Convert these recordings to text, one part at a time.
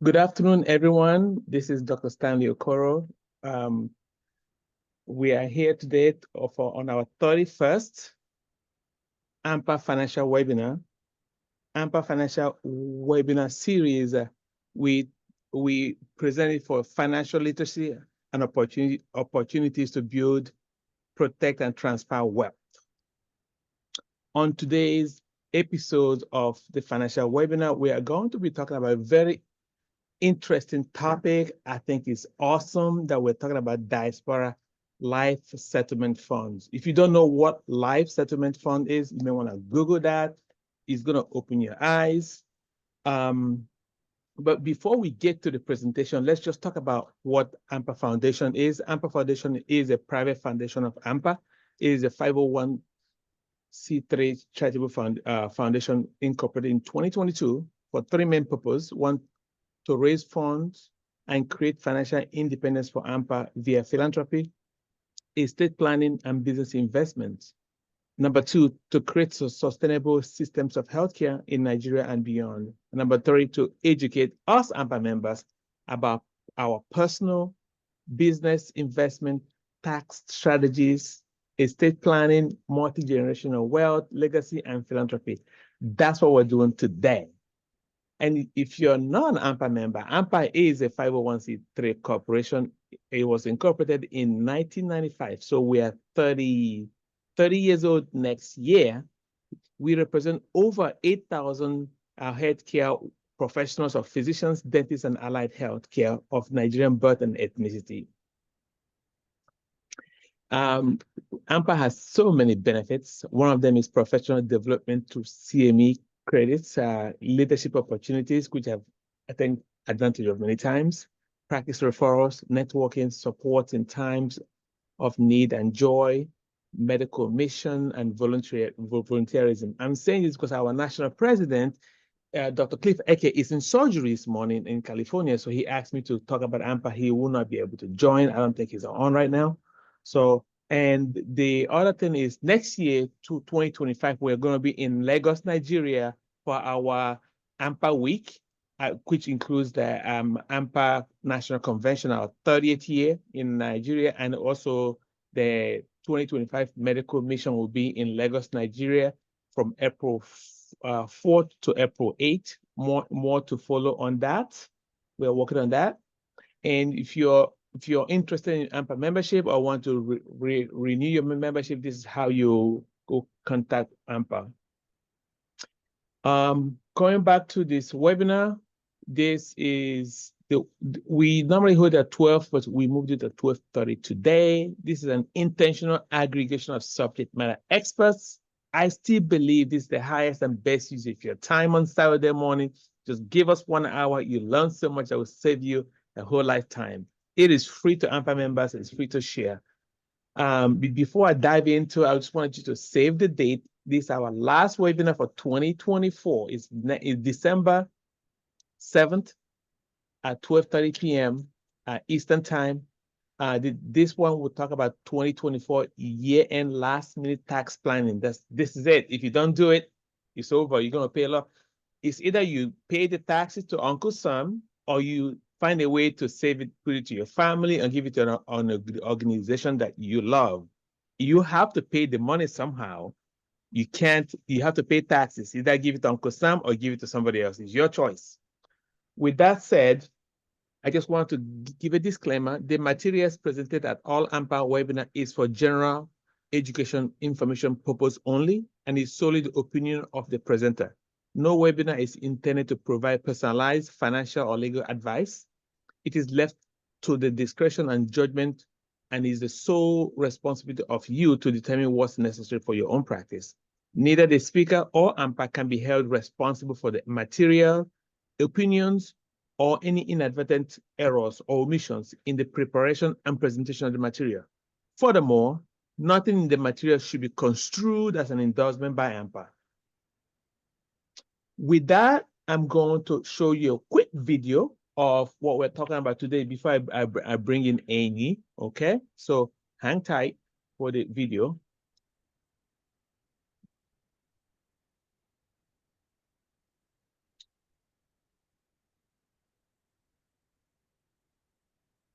Good afternoon, everyone. This is Dr. Stanley Okoro. Um, we are here today on our 31st ANPA Financial Webinar. ANPA Financial Webinar Series, we presented for financial literacy and opportunities to build, protect, and transfer wealth. On today's episode of the financial webinar, we are going to be talking about a very interesting topic. I think it's awesome that we're talking about diaspora life settlement funds. If you don't know what life settlement fund is, you may want to Google that. It's going to open your eyes. But before we get to the presentation, let's just talk about what ANPA Foundation is. ANPA Foundation is a private foundation of ANPA. It is a 501c3 charitable foundation incorporated in 2022 for three main purposes. One, to raise funds and create financial independence for ANPA via philanthropy, estate planning, and business investments. Number two, to create sustainable systems of healthcare in Nigeria and beyond. Number three, to educate us ANPA members about our personal, business, investment, tax strategies, estate planning, multi-generational wealth, legacy, and philanthropy. That's what we're doing today. And if you're not an ANPA member, ANPA is a 501c3 corporation. It was incorporated in 1995. So we are 30 years old next year. We represent over 8,000 healthcare professionals of physicians, dentists, and allied healthcare of Nigerian birth and ethnicity. ANPA has so many benefits. One of them is professional development through CME credits, leadership opportunities, which I've, I think, advantage of many times, practice referrals, networking, support in times of need and joy, medical mission, and volunteerism. I'm saying this because our national president, Dr. Cliff Eke, is in surgery this morning in California, so he asked me to talk about ANPA. He will not be able to join. I don't think he's on right now. So, and the other thing is next year, to 2025, we're going to be in Lagos, Nigeria for our ANPA week, which includes the ANPA National Convention, our 30th year in Nigeria, and also the 2025 medical mission will be in Lagos, Nigeria from April 4th to April 8th. More to follow on that. We're working on that. And if you're interested in ANPA membership or want to renew your membership, this is how you go contact ANPA. Going back to this webinar, this is we normally hold at 12, but we moved it at 12:30 today. This is an intentional aggregation of subject matter experts. I still believe this is the highest and best use of your time on Saturday morning. Just give us 1 hour. You learn so much that will save you a whole lifetime. It is free to ANPA members. It's free to share. Before I dive into it, I just wanted you to save the date. This is our last webinar for 2024. It's December 7th at 12:30 p.m. Eastern Time. This one will talk about 2024 year-end last-minute tax planning. This is it. If you don't do it, it's over. You're going to pay a lot. It's either you pay the taxes to Uncle Sam or you find a way to save it, put it to your family, and give it to an organization that you love. You have to pay the money somehow. You have to pay taxes. Either give it to Uncle Sam or give it to somebody else. It's your choice. With that said, I just want to give a disclaimer. The materials presented at all ANPA webinar is for general education information purpose only and is solely the opinion of the presenter. No webinar is intended to provide personalized financial or legal advice. It is left to the discretion and judgment and is the sole responsibility of you to determine what's necessary for your own practice. Neither the speaker or ANPA can be held responsible for the material, opinions, or any inadvertent errors or omissions in the preparation and presentation of the material. Furthermore, nothing in the material should be construed as an endorsement by ANPA. With that, I'm going to show you a quick video of what we're talking about today before I bring in Amy, okay? So hang tight for the video.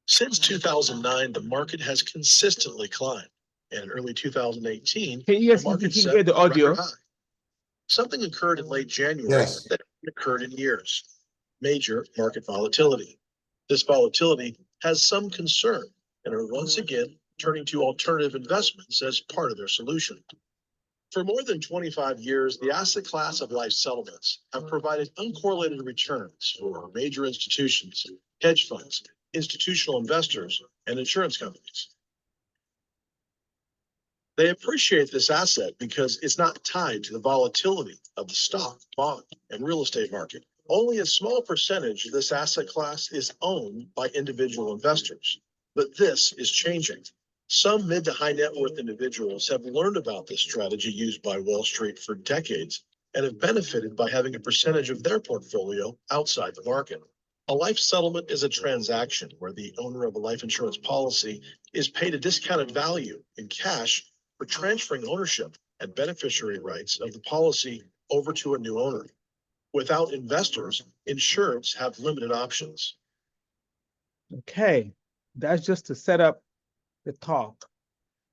Since 2009, the market has consistently climbed, and in early 2018, Can you guys the market can set hear the a record audio? high. Something occurred in late January Yes. that occurred in years. Major market volatility. This volatility has some concern and are once again turning to alternative investments as part of their solution. For more than 25 years, the asset class of life settlements have provided uncorrelated returns for major institutions, hedge funds, institutional investors, and insurance companies. They appreciate this asset because it's not tied to the volatility of the stock, bond, and real estate market. Only a small percentage of this asset class is owned by individual investors, but this is changing. Some mid to high net worth individuals have learned about this strategy used by Wall Street for decades and have benefited by having a percentage of their portfolio outside the market. A life settlement is a transaction where the owner of a life insurance policy is paid a discounted value in cash for transferring ownership and beneficiary rights of the policy over to a new owner. Without investors, insurers have limited options. Okay, that's just to set up the talk.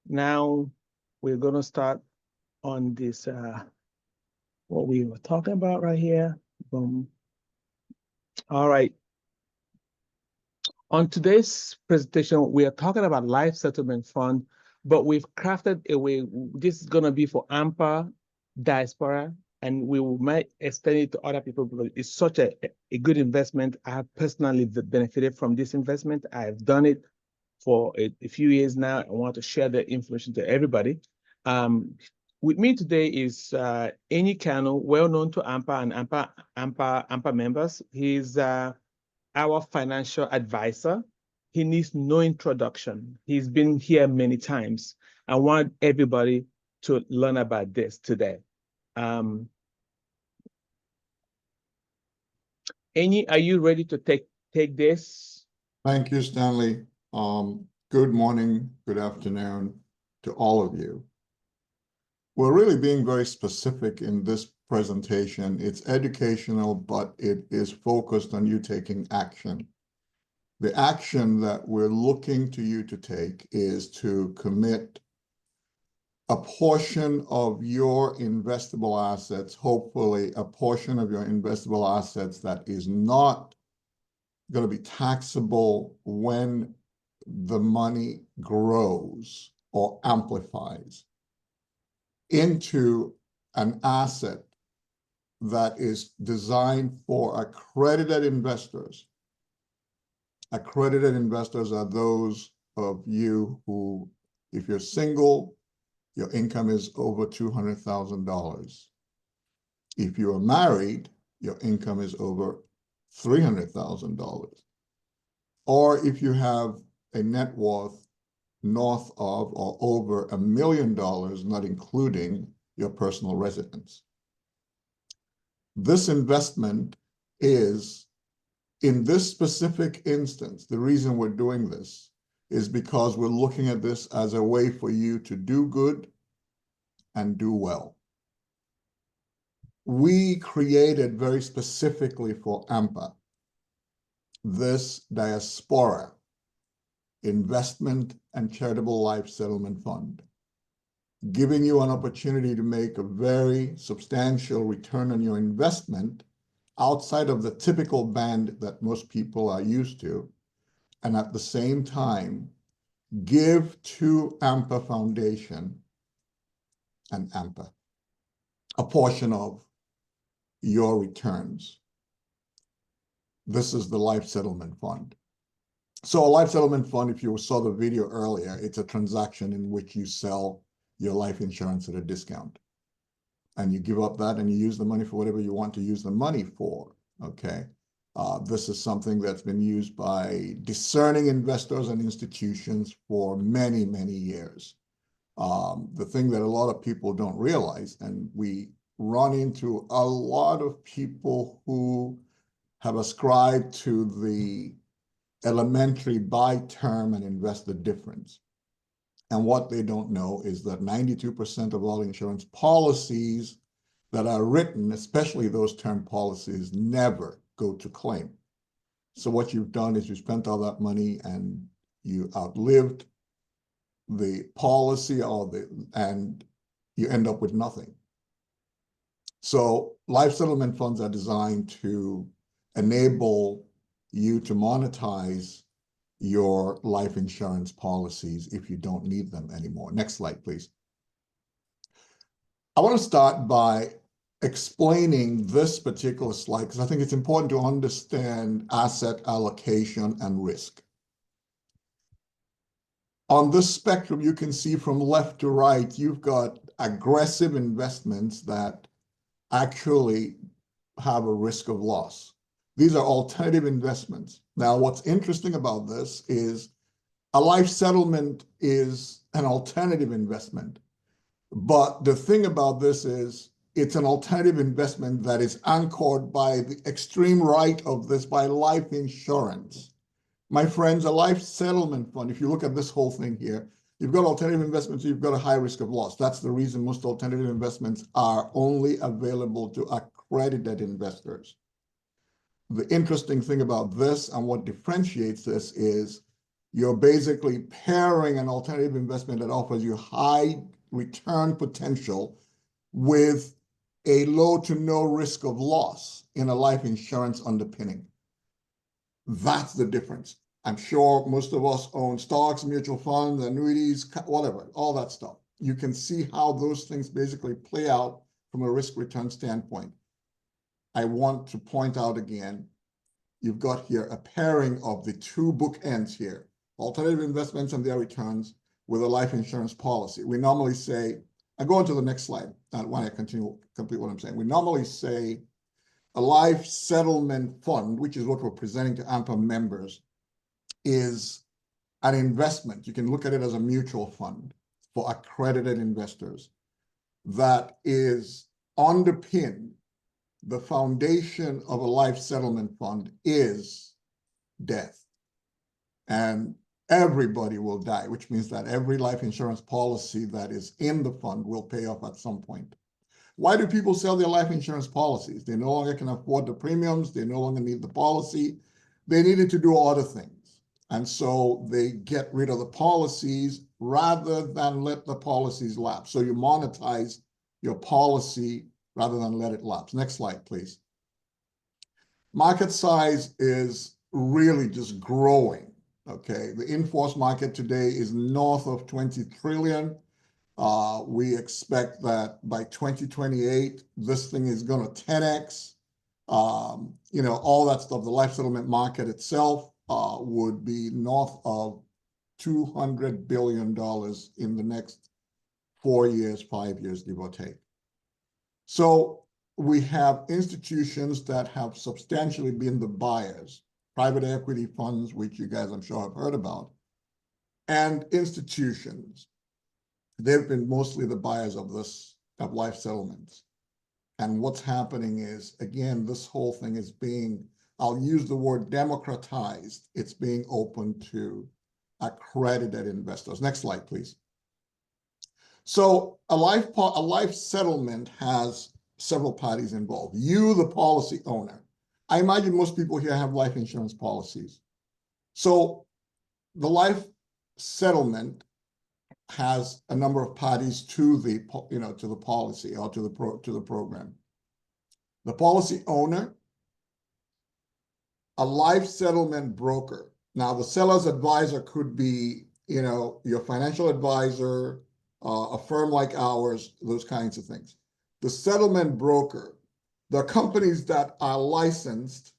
Now we're going to start on this, what we were talking about right here. Boom. All right. On today's presentation, we are talking about life settlement fund, but we've crafted a way. This is going to be for ANPA Diaspora, and we might extend it to other people because it's such a good investment. I have personally benefited from this investment. I've done it for a few years now. I want to share the information to everybody. With me today is Enyi Kano, well known to ANPA and ANPA members. He's our financial advisor. He needs no introduction. He's been here many times. I want everybody to learn about this today. Enyi, are you ready to take this? Thank you, Stanley. Good morning, good afternoon to all of you. We're really being very specific in this presentation. It's educational, but it is focused on you taking action. The action that we're looking to you to take is to commit a portion of your investable assets, hopefully a portion of your investable assets that is not going to be taxable when the money grows or amplifies, into an asset that is designed for accredited investors. Accredited investors are those of you who, if you're single, your income is over $200,000. If you are married, your income is over $300,000. Or if you have a net worth north of or over $1 million, not including your personal residence. This investment is, in this specific instance, the reason we're doing this is because we're looking at this as a way for you to do good and do well. We created very specifically for ANPA this Diaspora Investment and Charitable Life Settlement Fund, giving you an opportunity to make a very substantial return on your investment outside of the typical band that most people are used to, and at the same time, give to ANPA Foundation and ANPA a portion of your returns. This is the Life Settlement Fund. So a life settlement fund, if you saw the video earlier, it's a transaction in which you sell your life insurance at a discount. And you give up that and you use the money for whatever you want to use the money for, okay? This is something that's been used by discerning investors and institutions for many, many years. The thing that a lot of people don't realize, and we run into a lot of people who have ascribed to the elementary buy term and invest the difference. And what they don't know is that 92% of all insurance policies that are written, especially those term policies, never go to claim. So what you've done is you spent all that money and you outlived the policy and you end up with nothing. So life settlement funds are designed to enable you to monetize your life insurance policies if you don't need them anymore. Next slide, please. I want to start by explaining this particular slide because I think it's important to understand asset allocation and risk. On this spectrum, you can see from left to right, you've got aggressive investments that actually have a risk of loss. These are alternative investments. Now, what's interesting about this is a life settlement is an alternative investment. But the thing about this is it's an alternative investment that is anchored by the extreme right of this, by life insurance. My friends, a life settlement fund, if you look at this whole thing here, you've got alternative investments, you've got a high risk of loss. That's the reason most alternative investments are only available to accredited investors. The interesting thing about this and what differentiates this is you're basically pairing an alternative investment that offers you high return potential with a low to no risk of loss in a life insurance underpinning. That's the difference. I'm sure most of us own stocks, mutual funds, annuities, whatever, all that stuff. You can see how those things basically play out from a risk return standpoint. I want to point out again, you've got here a pairing of the two bookends here, alternative investments and their returns with a life insurance policy. We normally say, I go on to the next slide when I complete what I'm saying. We normally say a life settlement fund, which is what we're presenting to ANPA members, is an investment. You can look at it as a mutual fund for accredited investors that is underpinned. The foundation of a life settlement fund is death. And everybody will die, which means that every life insurance policy that is in the fund will pay off at some point. Why do people sell their life insurance policies? They no longer can afford the premiums. They no longer need the policy. They needed to do other things. And so they get rid of the policies rather than let the policies lapse. So you monetize your policy rather than let it lapse. Next slide, please. Market size is really just growing, okay? The in-force market today is north of 20 trillion. We expect that by 2028, this thing is gonna 10x. All that stuff, the life settlement market itself would be north of $200 billion in the next 4 years, 5 years, give or take. So we have institutions that have substantially been the buyers, private equity funds, which you guys I'm sure have heard about, and institutions. They've been mostly the buyers of life settlements. And what's happening is, again, this whole thing is being, I'll use the word democratized. It's being open to accredited investors. Next slide, please. So a life settlement has several parties involved. You, the policy owner. I imagine most people here have life insurance policies. So the life settlement has a number of parties to the policy or to the program. The policy owner, a life settlement broker. Now, the seller's advisor could be, your financial advisor, a firm like ours, those kinds of things. The settlement broker, the companies that are licensed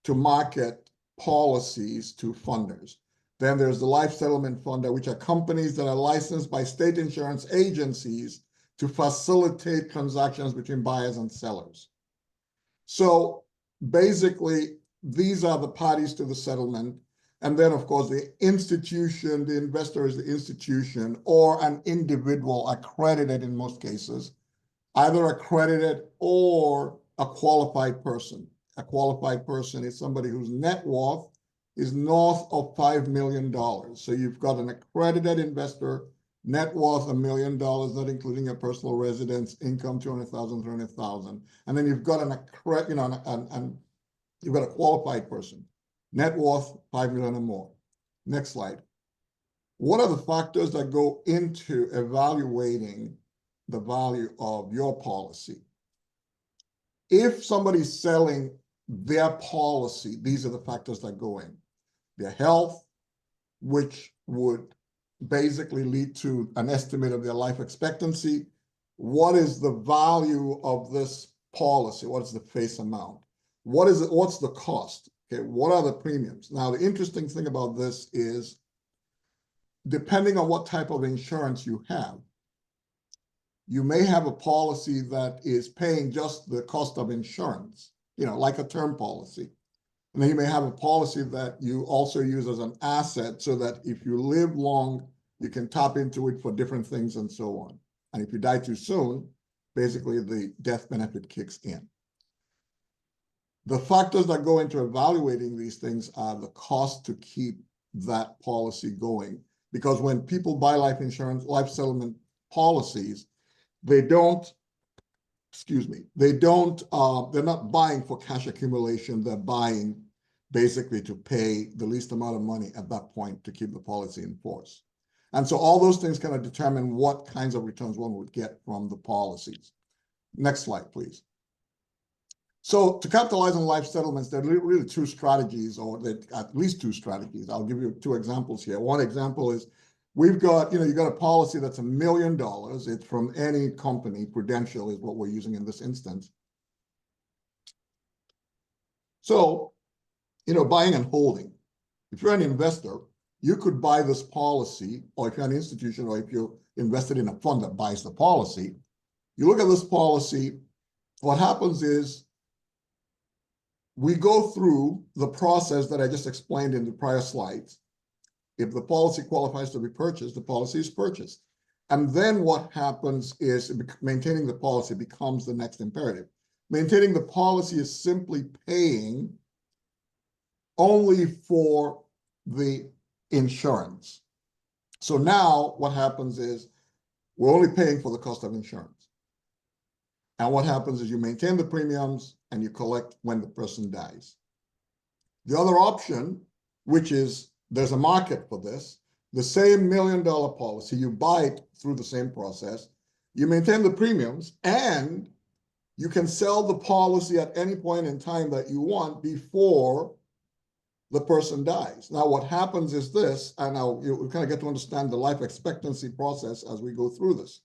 to market policies to funders. Then there's the life settlement funder, which are companies that are licensed by state insurance agencies to facilitate transactions between buyers and sellers. So basically, these are the parties to the settlement. And then, of course, the institution, the investor is the institution or an individual accredited in most cases, either accredited or a qualified person. A qualified person is somebody whose net worth is north of $5 million. So you've got an accredited investor, net worth $1 million, not including your personal residence, income 200,000, 300,000. And then you've got you've got a qualified person, net worth $5 million or more. Next slide. What are the factors that go into evaluating the value of your policy? If somebody's selling their policy, these are the factors that go in. Their health, which would basically lead to an estimate of their life expectancy. What is the value of this policy? What is the face amount? What is it? What's the cost? Okay, what are the premiums? Now, the interesting thing about this is, depending on what type of insurance you have, you may have a policy that is paying just the cost of insurance, like a term policy. And then you may have a policy that you also use as an asset so that if you live long, you can tap into it for different things and so on. And if you die too soon, basically the death benefit kicks in. The factors that go into evaluating these things are the cost to keep that policy going. Because when people buy life insurance, life settlement policies, they're not buying for cash accumulation. They're buying basically to pay the least amount of money at that point to keep the policy in force. And so all those things kind of determine what kinds of returns one would get from the policies. Next slide, please. So to capitalize on life settlements, there are really two strategies, or at least two strategies. I'll give you two examples here. One example is, we've got, you got a policy that's $1 million. It's from any company. Prudential is what we're using in this instance. So, buying and holding. If you're an investor, you could buy this policy, or if you're an institution, or if you're invested in a fund that buys the policy, you look at this policy, what happens is we go through the process that I just explained in the prior slides. If the policy qualifies to be purchased, the policy is purchased. And then what happens is maintaining the policy becomes the next imperative. Maintaining the policy is simply paying only for the insurance. So now what happens is we're only paying for the cost of insurance. And what happens is you maintain the premiums and you collect when the person dies. The other option, which is there's a market for this, the same $1 million policy, you buy it through the same process, you maintain the premiums, and you can sell the policy at any point in time that you want before the person dies. Now, what happens is this, and now you kind of get to understand the life expectancy process as we go through this.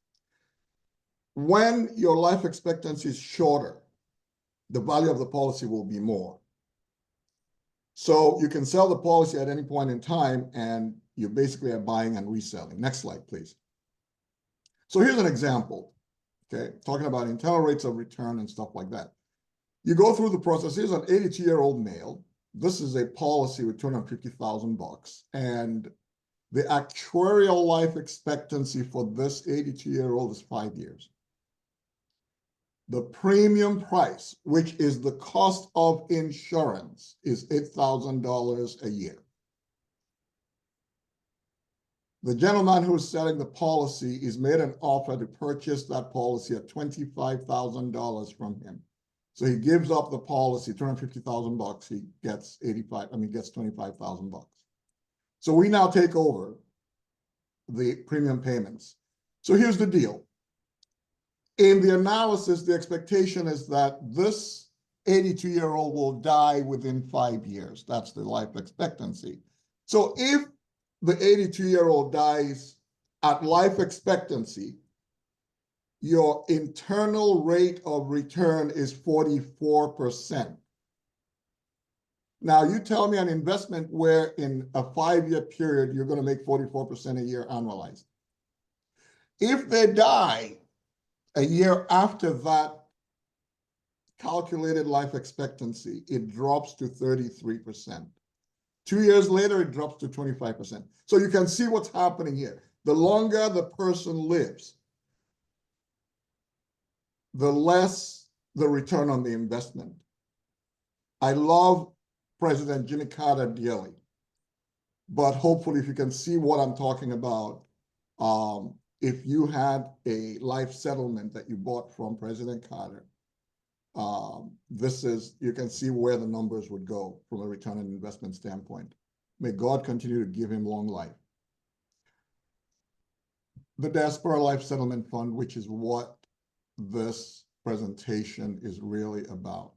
When your life expectancy is shorter, the value of the policy will be more. So you can sell the policy at any point in time, and you basically are buying and reselling. Next slide, please. So here's an example, okay, talking about internal rates of return and stuff like that. You go through the process. Here's an 82-year-old male. This is a policy with $250,000, and the actuarial life expectancy for this 82-year-old is 5 years. The premium price, which is the cost of insurance, is $8,000 a year. The gentleman who's selling the policy is made an offer to purchase that policy at $25,000 from him. So he gives up the policy, $250,000. He gets gets $25,000. So we now take over the premium payments. So here's the deal. In the analysis, the expectation is that this 82-year-old will die within 5 years. That's the life expectancy. So if the 82-year-old dies at life expectancy, your internal rate of return is 44%. Now, you tell me an investment where in a 5-year period, you're going to make 44% a year annualized. If they die a year after that calculated life expectancy, it drops to 33%. 2 years later, it drops to 25%. So you can see what's happening here. The longer the person lives, the less the return on the investment. I love President Jimmy Carter dearly, but hopefully if you can see what I'm talking about, if you had a life settlement that you bought from President Carter, you can see where the numbers would go from a return on investment standpoint. May God continue to give him long life. the Diaspora Life Settlement Fund, which is what this presentation is really about.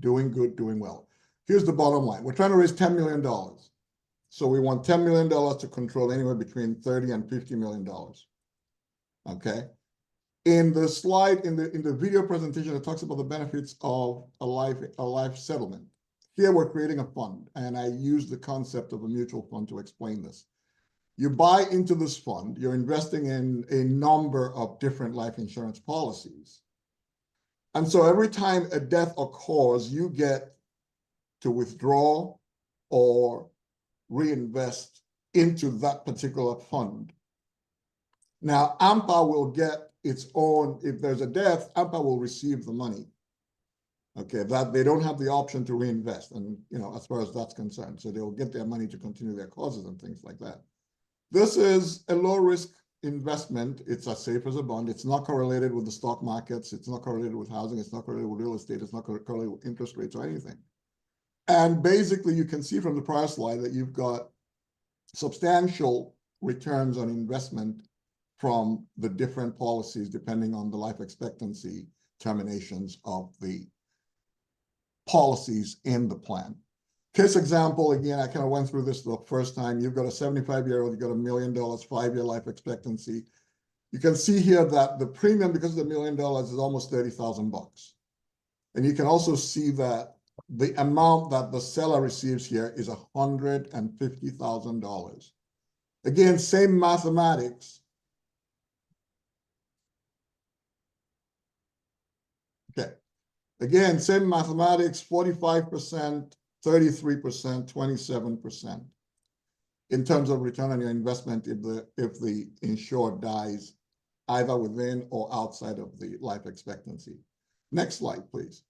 Doing good, doing well. Here's the bottom line. We're trying to raise $10 million. So we want $10 million to control anywhere between $30 and $50 million. Okay. In the slide, in the video presentation, it talks about the benefits of a life settlement. Here we're creating a fund, and I use the concept of a mutual fund to explain this. You buy into this fund, you're investing in a number of different life insurance policies. And so every time a death occurs, you get to withdraw or reinvest into that particular fund. Now, ANPA will get its own, if there's a death, ANPA will receive the money. Okay, that they don't have the option to reinvest, and as far as that's concerned. So they'll get their money to continue their causes and things like that. This is a low risk investment. It's as safe as a bond. It's not correlated with the stock markets. It's not correlated with housing. It's not correlated with real estate. It's not correlated with interest rates or anything. And basically, you can see from the prior slide that you've got substantial returns on investment from the different policies, depending on the life expectancy terminations of the policies in the plan. Case example, again, I kind of went through this the first time. You've got a 75-year-old, you've got $1 million, 5-year life expectancy. You can see here that the premium, because of the $1 million, is almost $30,000. And you can also see that the amount that the seller receives here is $150,000. Again, same mathematics. Okay. Again, same mathematics, 45%, 33%, 27% in terms of return on your investment if the insured dies either within or outside of the life expectancy. Next slide, please.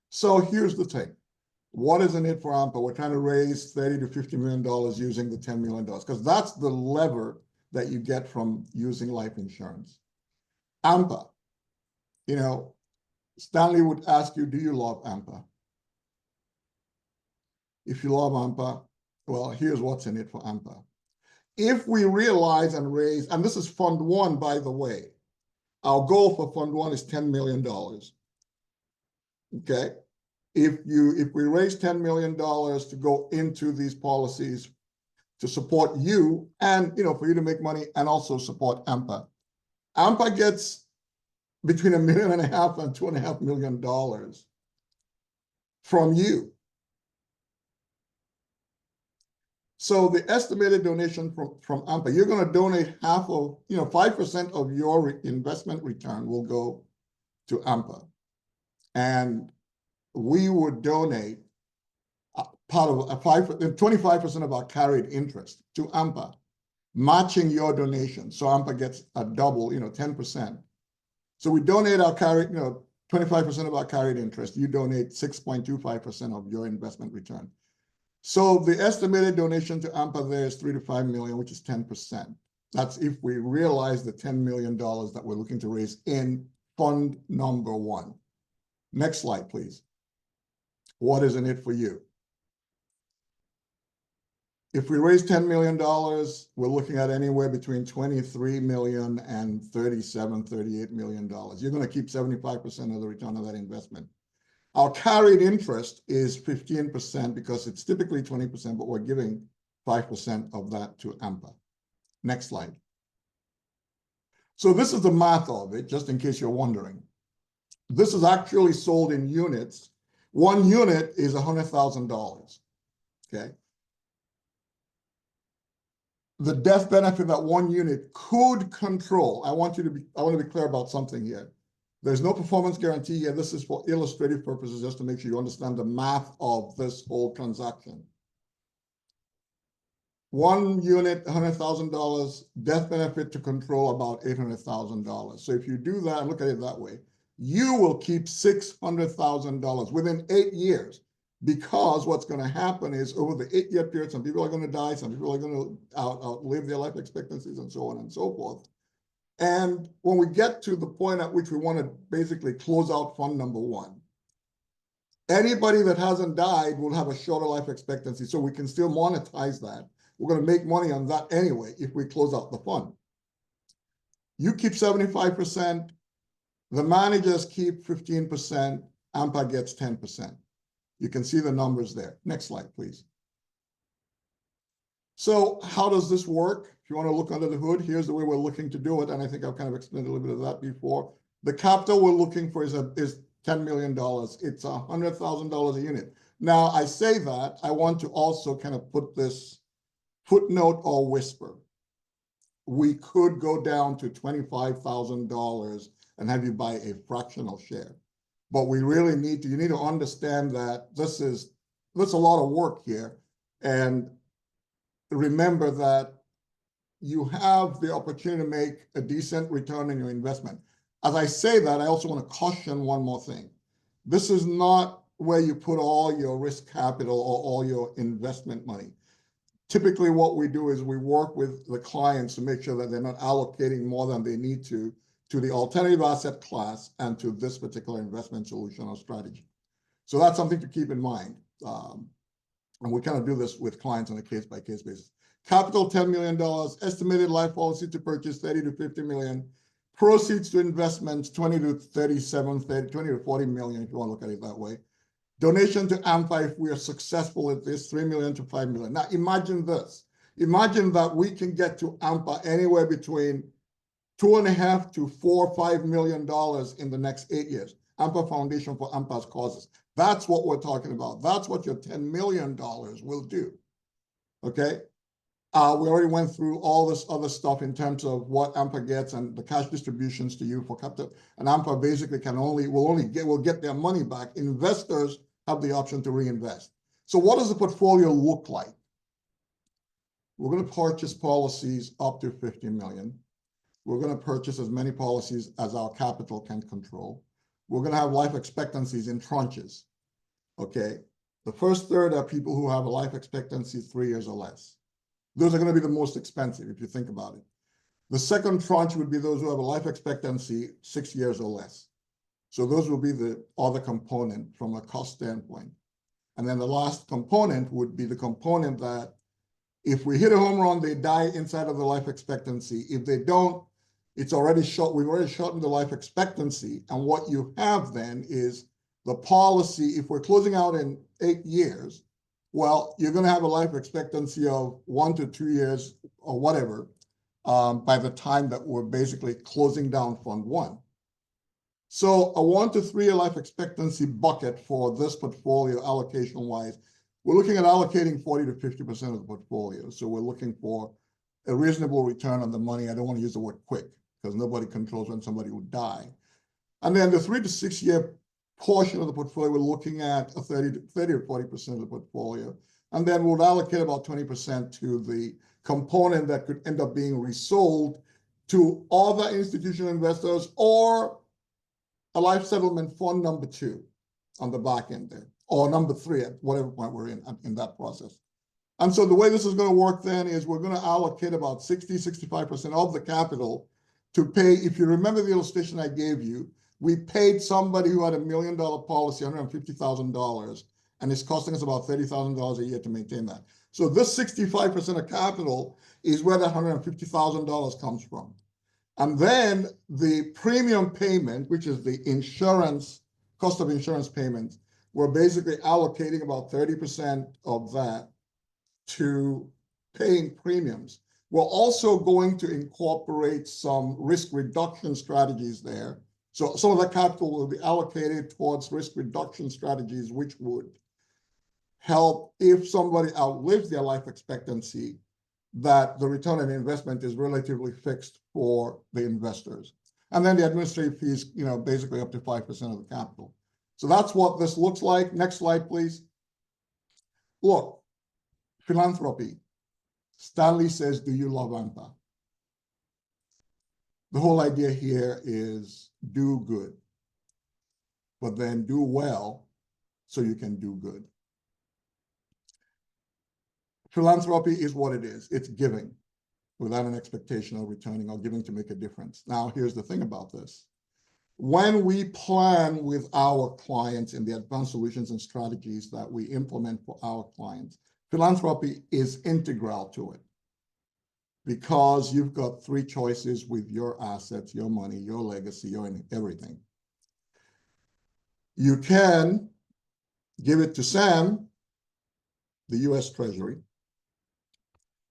So here's the thing. What is in it for ANPA? We're trying to raise $30 to $50 million using the $10 million because that's the lever that you get from using life insurance. ANPA, Stanley would ask you, do you love ANPA? If you love ANPA, well, here's what's in it for ANPA. If we realize and raise, and this is Fund 1, by the way, our goal for Fund 1 is $10 million. Okay? If we raise $10 million to go into these policies to support you and, for you to make money and also support ANPA. ANPA gets between $1.5 million and $2.5 million from you. So the estimated donation from ANPA, you're going to donate 5% of your investment return will go to ANPA. And we would donate part of 25% of our carried interest to ANPA, matching your donation. So ANPA gets a double, 10%. So we donate our carried, 25% of our carried interest. You donate 6.25% of your investment return. So the estimated donation to ANPA there is $3 to $5 million, which is 10%. That's if we realize the $10 million that we're looking to raise in Fund number 1. Next slide, please. What is in it for you? If we raise $10 million, we're looking at anywhere between $23 million and $37, $38 million. You're going to keep 75% of the return of that investment. Our carried interest is 15% because it's typically 20%, but we're giving 5% of that to ANPA. Next slide. So this is the math of it, just in case you're wondering. This is actually sold in units. 1 unit is $100,000, okay? The death benefit that 1 unit could control, I want to be clear about something here. There's no performance guarantee here. This is for illustrative purposes, just to make sure you understand the math of this whole transaction. 1 unit, $100,000, death benefit to control about $800,000. So if you do that and look at it that way, you will keep $600,000 within 8 years, because what's going to happen is over the 8-year period, some people are going to die, some people are going to outlive their life expectancies and so on and so forth. And when we get to the point at which we want to basically close out Fund number 1, anybody that hasn't died will have a shorter life expectancy, so we can still monetize that We're going to make money on that anyway if we close out the fund. You keep 75%, the managers keep 15%, ANPA gets 10%. You can see the numbers there. Next slide, please. So how does this work? If you want to look under the hood, here's the way we're looking to do it. And I think I've kind of explained a little bit of that before. The capital we're looking for is $10 million. It's $100,000 a unit. Now, I say that, I want to also kind of put this footnote or whisper. We could go down to $25,000 and have you buy a fractional share. But we really you need to understand that there's a lot of work here. And remember that you have the opportunity to make a decent return on your investment. As I say that, I also want to caution one more thing. This is not where you put all your risk capital or all your investment money. Typically, what we do is we work with the clients to make sure that they're not allocating more than they need to the alternative asset class and to this particular investment solution or strategy. So that's something to keep in mind. And we kind of do this with clients on a case-by-case basis. Capital, $10 million, estimated life policy to purchase 30 to 50 million, proceeds to investments, 20 to 40 million, if you want to look at it that way. Donation to ANPA, if we are successful at this, 3 million to 5 million. Now imagine this. Imagine that we can get to ANPA anywhere between $2.5 to $4 or $5 million in the next 8 years. ANPA Foundation for ANPA's causes. That's what we're talking about. That's what your $10 million will do. Okay? We already went through all this other stuff in terms of what ANPA gets and the cash distributions to you for capital. And ANPA basically will get their money back. Investors have the option to reinvest. So what does the portfolio look like? We're going to purchase policies up to 50 million. We're going to purchase as many policies as our capital can control. We're going to have life expectancies in tranches. Okay. The first third are people who have a life expectancy 3 years or less. Those are going to be the most expensive if you think about it. The second tranche would be those who have a life expectancy 6 years or less. So those will be the other component from a cost standpoint. And then the last component would be the component that if we hit a home run, they die inside of the life expectancy. If they don't, it's already short. We've already shortened the life expectancy. And what you have then is the policy. If we're closing out in 8 years, well, you're going to have a life expectancy of 1 to 2 years or whatever by the time that we're basically closing down Fund 1. So a 1 to 3 year life expectancy bucket for this portfolio allocation-wise, we're looking at allocating 40 to 50% of the portfolio. So we're looking for a reasonable return on the money. I don't want to use the word quick because nobody controls when somebody will die. And then the 3 to 6 year portion of the portfolio, we're looking at a 30 or 40% of the portfolio. And then we'll allocate about 20% to the component that could end up being resold to other institutional investors or a life settlement fund number 2 on the back end there, or number 3 at whatever point we're in that process. And so the way this is going to work then is we're going to allocate about 65% of the capital to pay. If you remember the illustration I gave you, we paid somebody who had $1 million policy, $150,000, and it's costing us about $30,000 a year to maintain that. So this 65% of capital is where that $150,000 comes from. And then the premium payment, which is the insurance, cost of insurance payments, we're basically allocating about 30% of that to paying premiums. We're also going to incorporate some risk reduction strategies there. So some of that capital will be allocated towards risk reduction strategies, which would help if somebody outlives their life expectancy, that the return on investment is relatively fixed for the investors. And then the administrative fees, basically up to 5% of the capital. So that's what this looks like. Next slide, please. Look, philanthropy. Stanley says, do you love ANPA? The whole idea here is do good, but then do well so you can do good. Philanthropy is what it is. It's giving without an expectation of returning or giving to make a difference. Now, here's the thing about this. When we plan with our clients in the advanced solutions and strategies that we implement for our clients, philanthropy is integral to it because you've got three choices with your assets, your money, your legacy, your everything. You can give it to Sam, the US Treasury.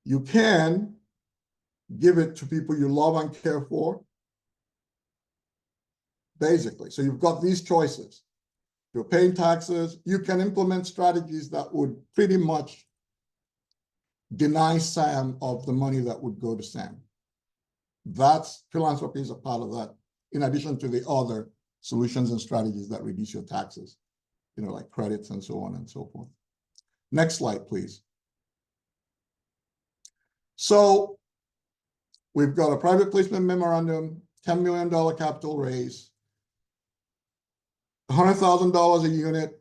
You can give it to people you love and care for, basically. So you've got these choices. You're paying taxes. You can implement strategies that would pretty much deny Sam of the money that would go to Sam. That's philanthropy is a part of that, in addition to the other solutions and strategies that reduce your taxes, like credits and so on and so forth. Next slide, please. So we've got a private placement memorandum, $10 million capital raise, $100,000 a unit.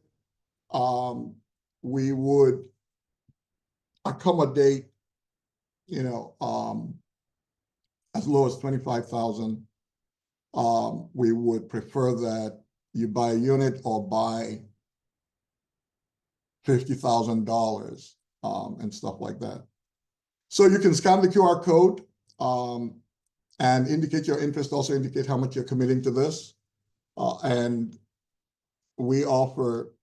We would accommodate, as low as 25,000. We would prefer that you buy a unit or buy $50,000 and stuff like that. So you can scan the QR code and indicate your interest, also indicate how much you're committing to this. And we offer,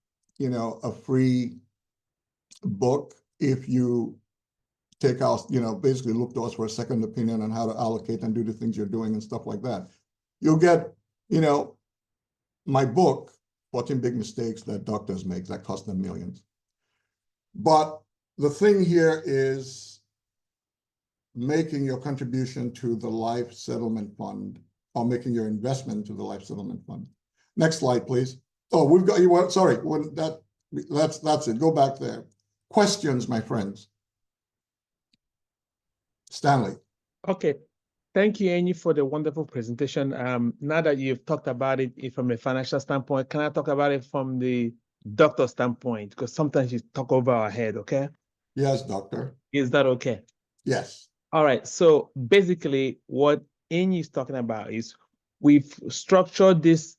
a free book if you take us, basically look to us for a second opinion on how to allocate and do the things you're doing and stuff like that. You'll get, my book, 14 Big Mistakes That Doctors Make that cost them millions. But the thing here is making your contribution to the Life Settlement Fund or making your investment to the Life Settlement Fund. Next slide, please. Oh, we've got you. Sorry, that's it. Go back there. Questions, my friends. Stanley. Okay. Thank you, Annie, for the wonderful presentation. Now that you've talked about it from a financial standpoint, can I talk about it from the doctor standpoint? Because sometimes you talk over our head, okay? Yes, doctor. Is that okay? Yes. All right. So basically what Annie is talking about is we've structured this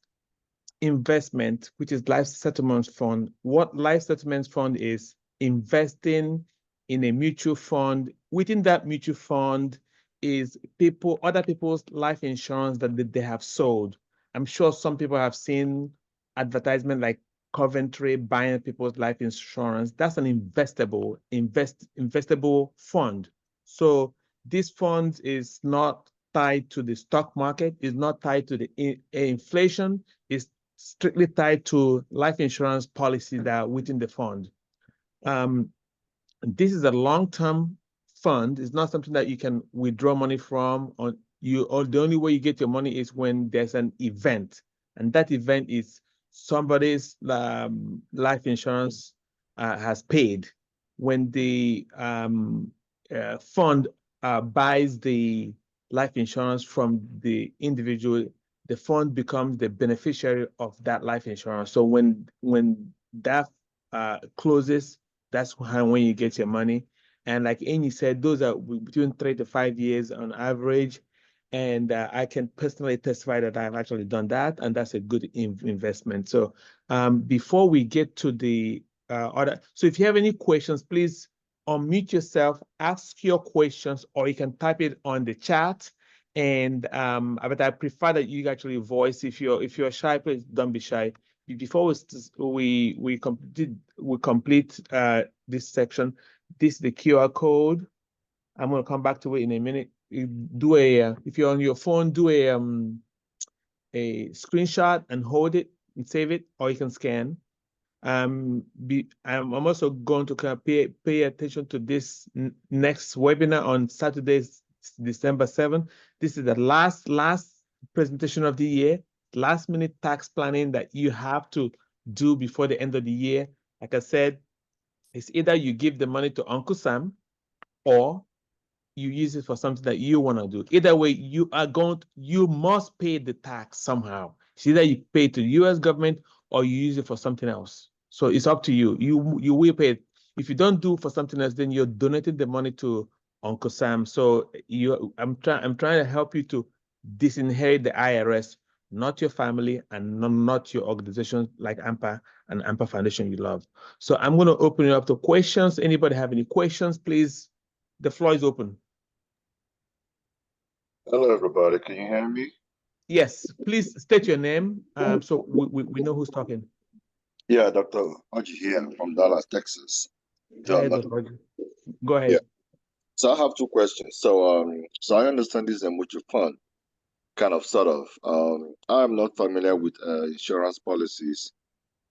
investment, which is Life Settlement Fund. What Life Settlement Fund is investing in a mutual fund. Within that mutual fund is other people's life insurance that they have sold. I'm sure some people have seen advertisement like Coventry buying people's life insurance. That's an investable fund. So this fund is not tied to the stock market, is not tied to the inflation, is strictly tied to life insurance policies that are within the fund. This is a long-term fund. It's not something that you can withdraw money from, or the only way you get your money is when there's an event, and that event is somebody's life insurance has paid. When the fund buys the life insurance from the individual, the fund becomes the beneficiary of that life insurance. So when that closes, that's when you get your money. And like Annie said, those are between 3 to 5 years on average. And I can personally testify that I've actually done that, and that's a good investment. So before we get to the other, so if you have any questions, please unmute yourself, ask your questions, or you can type it on the chat. And but I prefer that you actually voice. If you're shy, please don't be shy. Before we complete this section, this is the QR code. I'm going to come back to it in a minute. Do if you're on your phone, do a screenshot and hold it and save it, or you can scan. I'm also going to kind of pay attention to this next webinar on Saturday, December 7th. This is the last presentation of the year, last minute tax planning that you have to do before the end of the year. Like I said, it's either you give the money to Uncle Sam or you use it for something that you want to do. Either way, you must pay the tax somehow. It's either you pay to the US government or you use it for something else. So it's up to you. You will pay it. If you don't do for something else, then you're donating the money to Uncle Sam. So I'm trying to help you to disinherit the IRS. not your family, and not your organization like ANPA and ANPA Foundation you love. So I'm going to open it up to questions. Anybody have any questions, please? The floor is open. Hello, everybody. Can you hear me? Yes, please state your name so we know who's talking. Yeah, Dr. Oji here from Dallas, Texas. Hey, Dr. Oji. Go ahead. Yeah. So I have two questions. So I understand this is a mutual fund, kind of, sort of. I'm not familiar with insurance policies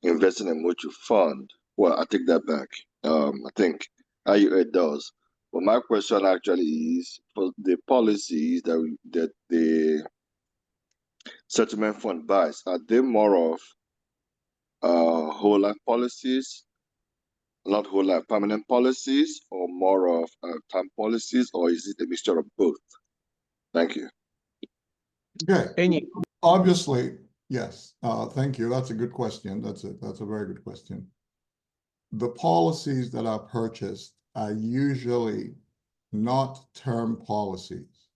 investing in mutual fund. Well, I take that back. I think IUA does. But my question actually is for the policies that the settlement fund buys, are they more of whole life policies, not whole life permanent policies, or more of term policies, or is it a mixture of both? Thank you. Okay. Obviously, yes. Thank you. That's a good question. That's a very good question. The policies that are purchased are usually not term policies.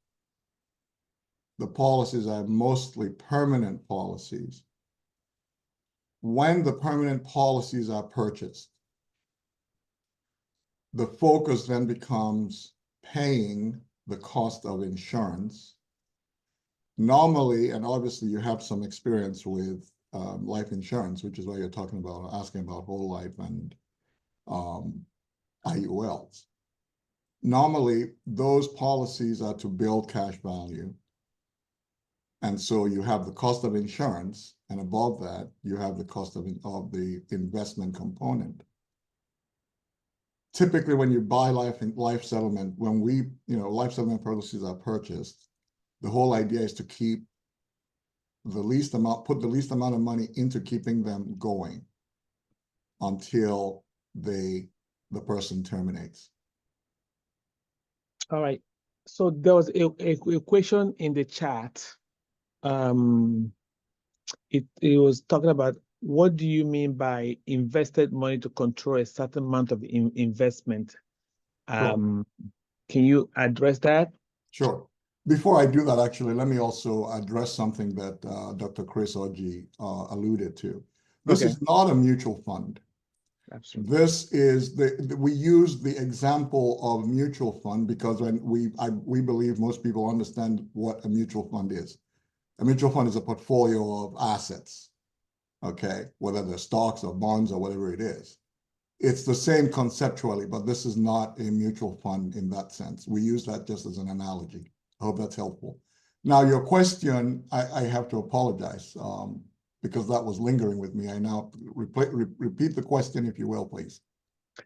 The policies are mostly permanent policies. When the permanent policies are purchased, the focus then becomes paying the cost of insurance. Normally, and obviously you have some experience with life insurance, which is why you're talking about, asking about whole life and IULs. Normally, those policies are to build cash value. And so you have the cost of insurance, and above that, you have the cost of the investment component. Typically, when you buy life settlement, when life settlement policies are purchased, the whole idea is to keep put the least amount of money into keeping them going until the person terminates. All right. So there was a question in the chat. It was talking about, what do you mean by invested money to control a certain amount of investment? Sure. Can you address that? Sure. Before I do that, actually, let me also address something that Dr. Chris Oji alluded to. This is not a mutual fund. Absolutely. This is we use the example of mutual fund because when we believe most people understand what a mutual fund is. A mutual fund is a portfolio of assets, okay, whether they're stocks or bonds or whatever it is. It's the same conceptually, but this is not a mutual fund in that sense. We use that just as an analogy. I hope that's helpful. Now, your question, I have to apologize because that was lingering with me. I now repeat the question, if you will, please.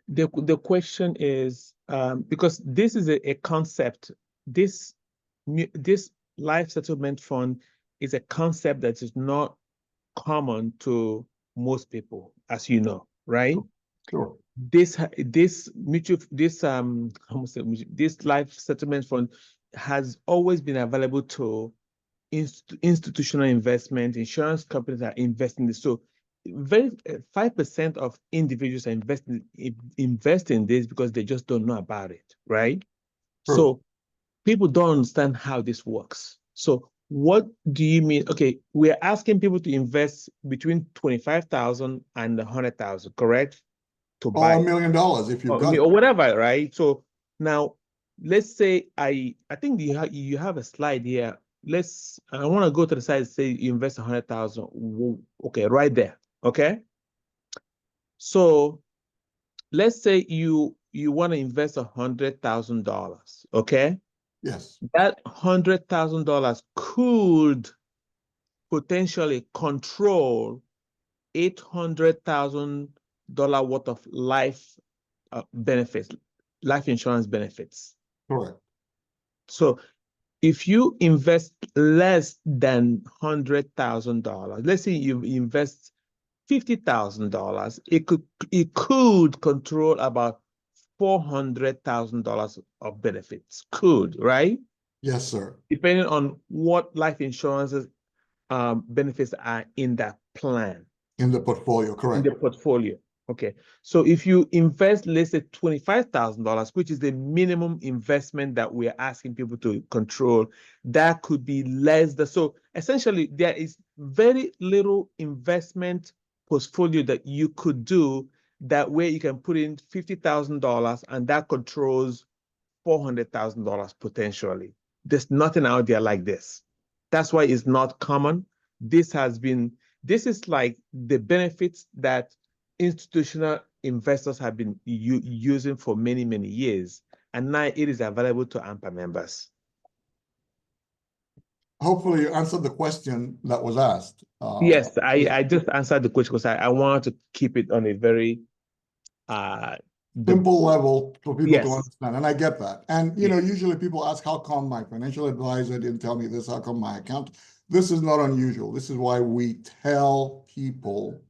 The question is, because this is a concept, this life settlement fund is a concept that is not common to most people, as you know, right? Sure. This life settlement fund has always been available to institutional investment. Insurance companies are investing in this. So 5% of individuals are invest in this because they just don't know about it, right? True. So people don't understand how this works. So what do you mean? Okay, we're asking people to invest between 25,000 and 100,000, correct? To buy $1 million if you've got it. or whatever, right? So now let's say I think you have a slide here. I want to go to the side and say you invest 100,000. Okay, right there. Okay. So let's say you want to invest $100,000. Okay. Yes. That $100,000 could potentially control $800,000 worth of life benefits, life insurance benefits. Correct. So if you invest less than $100,000, let's say you invest $50,000, it could control about $400,000 of benefits. Could, right? Yes, sir. Depending on what life insurances benefits are in that plan. In the portfolio, correct. In the portfolio. Okay, so if you invest, let's say $25,000, which is the minimum investment that we're asking people to control, that could be less than, so essentially there is very little investment portfolio that you could do that way you can put in $50,000 and that controls $400,000 potentially. There's nothing out there like this. That's why it's not common. This is like the benefits that institutional investors have been using for many, many years. And now it is available to ANPA members. Hopefully you answered the question that was asked. Yes, I just answered the question because I wanted to keep it on a very simple level for people to yes. understand. And I get that. And, you know, usually people ask, how come my financial advisor didn't tell me this? How come my account? This is not unusual. This is why we tell people,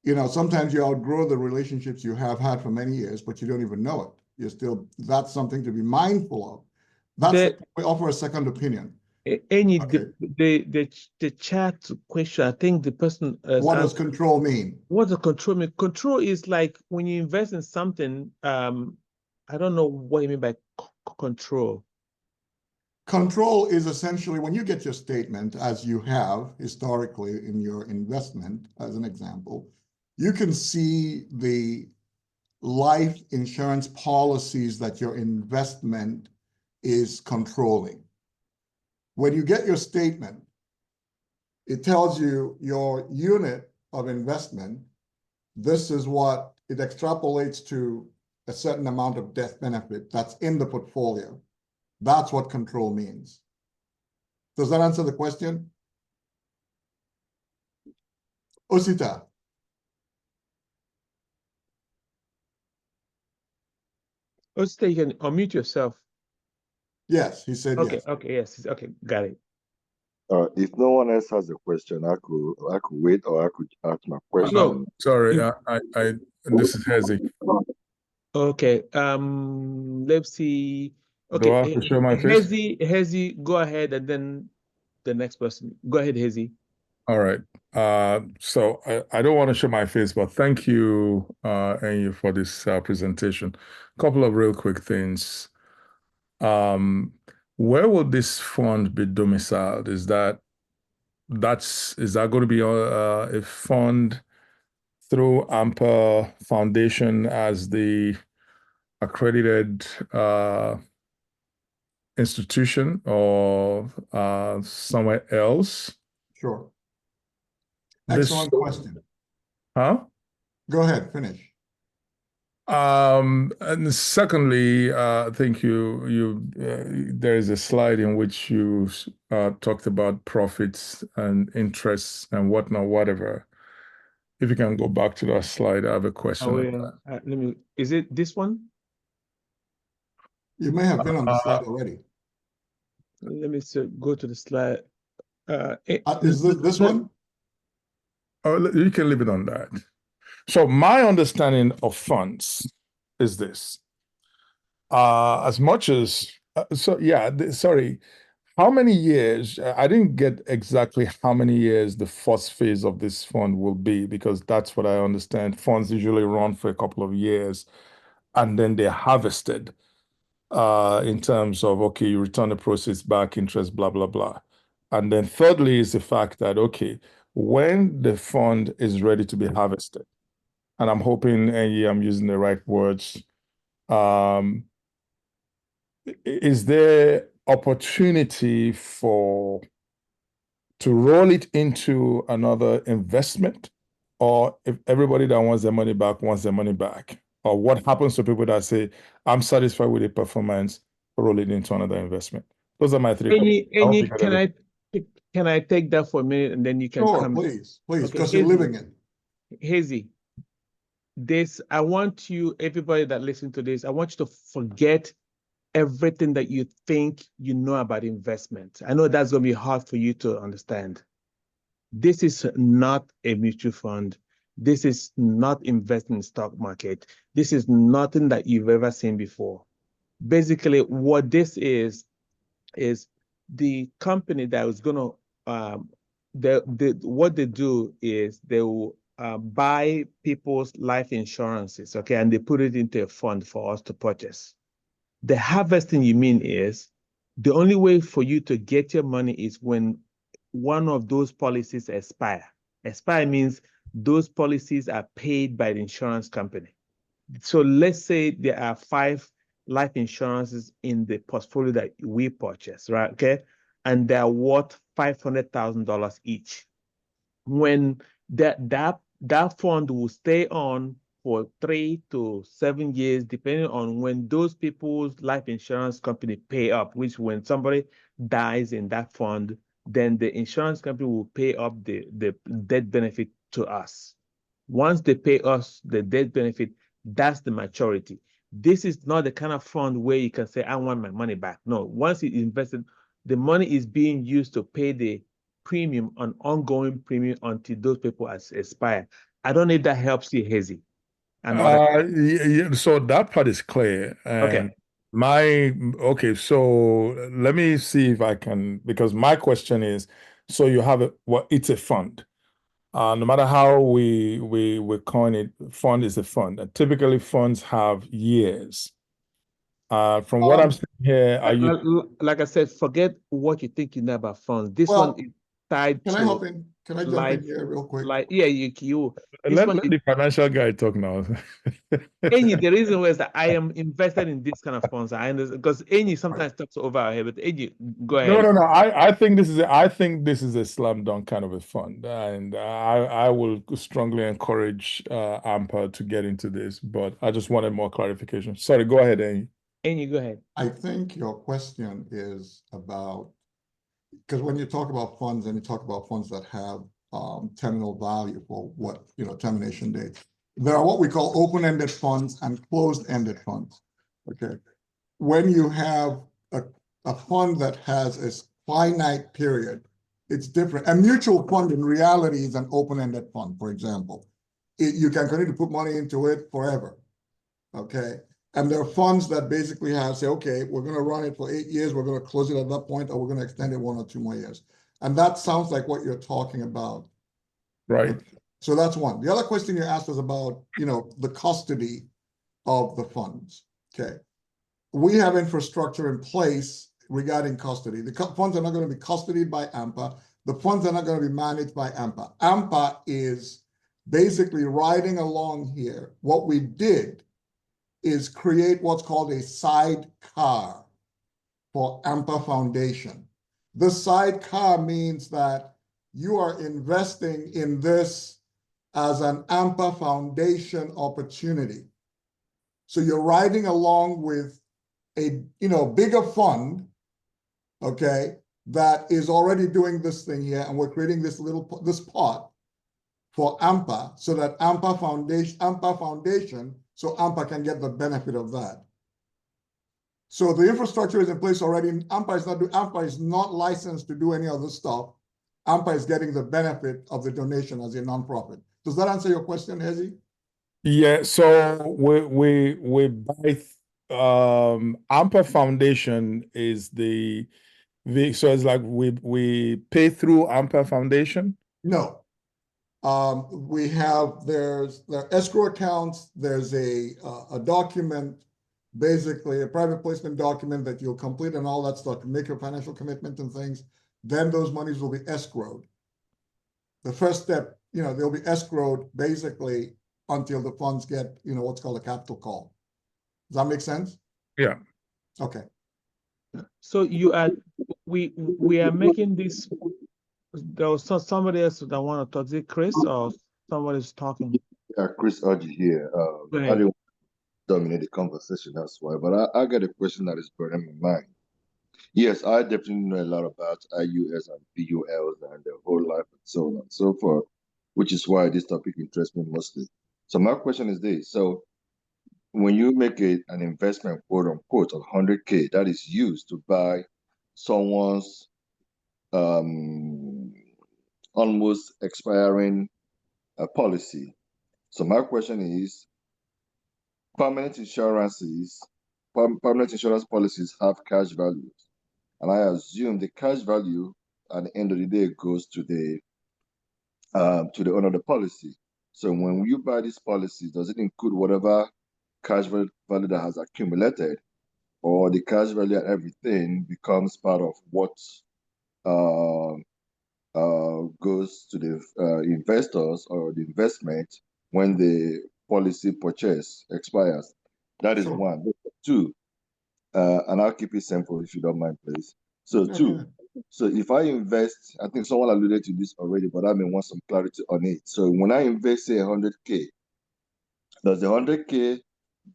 you know, sometimes you outgrow the relationships you have had for many years, but you don't even know it. You're still, that's something to be mindful of. That's, we offer a second opinion. Any Okay. the chat question, I think the person what does control mean? What does control mean? Control is like when you invest in something, I don't know what you mean by control. Control is essentially when you get your statement, as you have historically in your investment, as an example, you can see the life insurance policies that your investment is controlling. When you get your statement, it tells you your unit of investment, this is what it extrapolates to a certain amount of death benefit that's in the portfolio. That's what control means. Does that answer the question? Osita. Osita, you can unmute yourself. Yes, he said okay, yes. Okay, yes, okay, got it. If no one else has a question, I could wait, or I could ask my question. No, sorry, this is Hezi. Okay, let's see. Okay, Do I have to show my face? Hezi, go ahead, and then the next person. Go ahead, Hezi. All right. So I don't want to show my face, but thank you, Enyi, for this presentation. A couple of real quick things. Where will this fund be domiciled? Is that going to be a fund through ANPA Foundation as the accredited institution, or somewhere else? Sure. Excellent question. Huh? Go ahead, finish. And secondly, I think there is a slide in which you talked about profits and interests and whatnot, whatever. If you can go back to that slide, I have a question. Is it this one? You may have been on the slide already. Let me go to the slide. Is this one? Oh, you can leave it on that. So my understanding of funds is this. As much as, sorry, how many years, I didn't get exactly how many years the first phase of this fund will be, because that's what I understand. Funds usually run for a couple of years and then they're harvested in terms of, okay, you return the proceeds back, interest, blah, blah, blah. And then thirdly is the fact that, okay, when the fund is ready to be harvested, and I'm hoping, I'm using the right words, is there opportunity to roll it into another investment? Or if everybody that wants their money back wants their money back? Or what happens to people that say, I'm satisfied with the performance, roll it into another investment? Those are my three questions. Can I take that for a minute and then you can come? Please, Okay, because you're living it. Hazy, I want you, everybody that listens to this, I want you to forget everything that you think you know about investment. I know that's going to be hard for you to understand. This is not a mutual fund. This is not investing in the stock market. This is nothing that you've ever seen before. Basically, what this is the company that is going to, what they do is they will buy people's life insurances, okay, and they put it into a fund for us to purchase. The harvesting you mean is the only way for you to get your money is when one of those policies expire. Expire means those policies are paid by the insurance company. So let's say there are 5 life insurances in the portfolio that we purchase, right? Okay. And they're worth $500,000 each. When that fund will stay on for 3 to 7 years, depending on when those people's life insurance company pay up, which when somebody dies in that fund, then the insurance company will pay up the death benefit to us. Once they pay us the death benefit, that's the maturity. This is not the kind of fund where you can say, I want my money back. No, once it's invested, the money is being used to pay the premium on ongoing premium until those people expire. I don't know if that helps you, Hazy. So that part is clear. And okay, so let me see if I can, because my question is, so you have it's a fund. No matter how we coin it, fund is a fund. And typically funds have years. From what I'm seeing here, like I said, forget what you think you know about funds. This one is tied Can to I help in? Can I jump life, in here real quick? yeah, you. Let the financial guy talk now. Enyi, the reason was that I am invested in this kind of funds. I understand because Enyi sometimes talks over our head, but Enyi, go ahead. No. I think this is a slam dunk kind of a fund, and I will strongly encourage ANPA to get into this. But I just wanted more clarification. Sorry, go ahead, Enyi. Enyi, go ahead. I think your question is about, because when you talk about funds and you talk about funds that have terminal value for termination date, there are what we call open-ended funds and closed-ended funds. Okay, when you have a fund that has a finite period, it's different. A mutual fund in reality is an open-ended fund, for example. You can continue to put money into it forever. Okay. And there are funds that basically say, okay, we're going to run it for 8 years, we're going to close it at that point, or we're going to extend it 1 or 2 more years. And that sounds like what you're talking about. Right. Okay. So that's one. The other question you asked was about, the custody of the funds. Okay. We have infrastructure in place regarding custody. The funds are not going to be custodied by ANPA. The funds are not going to be managed by ANPA. ANPA is basically riding along here. What we did is create what's called a sidecar for ANPA Foundation. The sidecar means that you are investing in this as an ANPA Foundation opportunity. So you're riding along with a bigger fund, okay, that is already doing this thing here, and we're creating this pot for ANPA so that ANPA Foundation, so ANPA can get the benefit of that. So the infrastructure is in place already. ANPA is not licensed to do any other stuff. ANPA is getting the benefit of the donation as a nonprofit. Does that answer your question, Hezi? Yeah. So we buy. ANPA Foundation is so it's like we pay through ANPA Foundation? No. We have there are escrow accounts. There's a document, basically a private placement document that you'll complete and all that stuff, make your financial commitment and things. Then those monies will be escrowed. The first step, they'll be escrowed basically until the funds get, what's called a capital call. Does that make sense? Yeah. Okay. So we are making this. There was somebody else that want to talk. Is it Chris or somebody's talking? Yeah, Chris Audrey here. I didn't dominate the conversation, that's why. But I got a question that is burning my mind. Yes, I definitely know a lot about IUS and PULs and their whole life and so on and so forth, which is why this topic interests me mostly. So my question is this. So when you make an investment, quote unquote, of 100K, that is used to buy someone's almost expiring policy. So my question is, permanent insurance policies have cash values, and I assume the cash value at the end of the day goes to the owner of the policy. So when you buy these policies, does it include whatever cash value that has accumulated, or the cash value and everything becomes part of what goes to the investors or the investment when the policy purchase expires? That is Sure. one. Two, and I'll keep it simple if you don't mind, please. So Yeah, go two, ahead. so if I invest, I think someone alluded to this already, but I may want some clarity on it. So when I invest, say 100K, does the 100K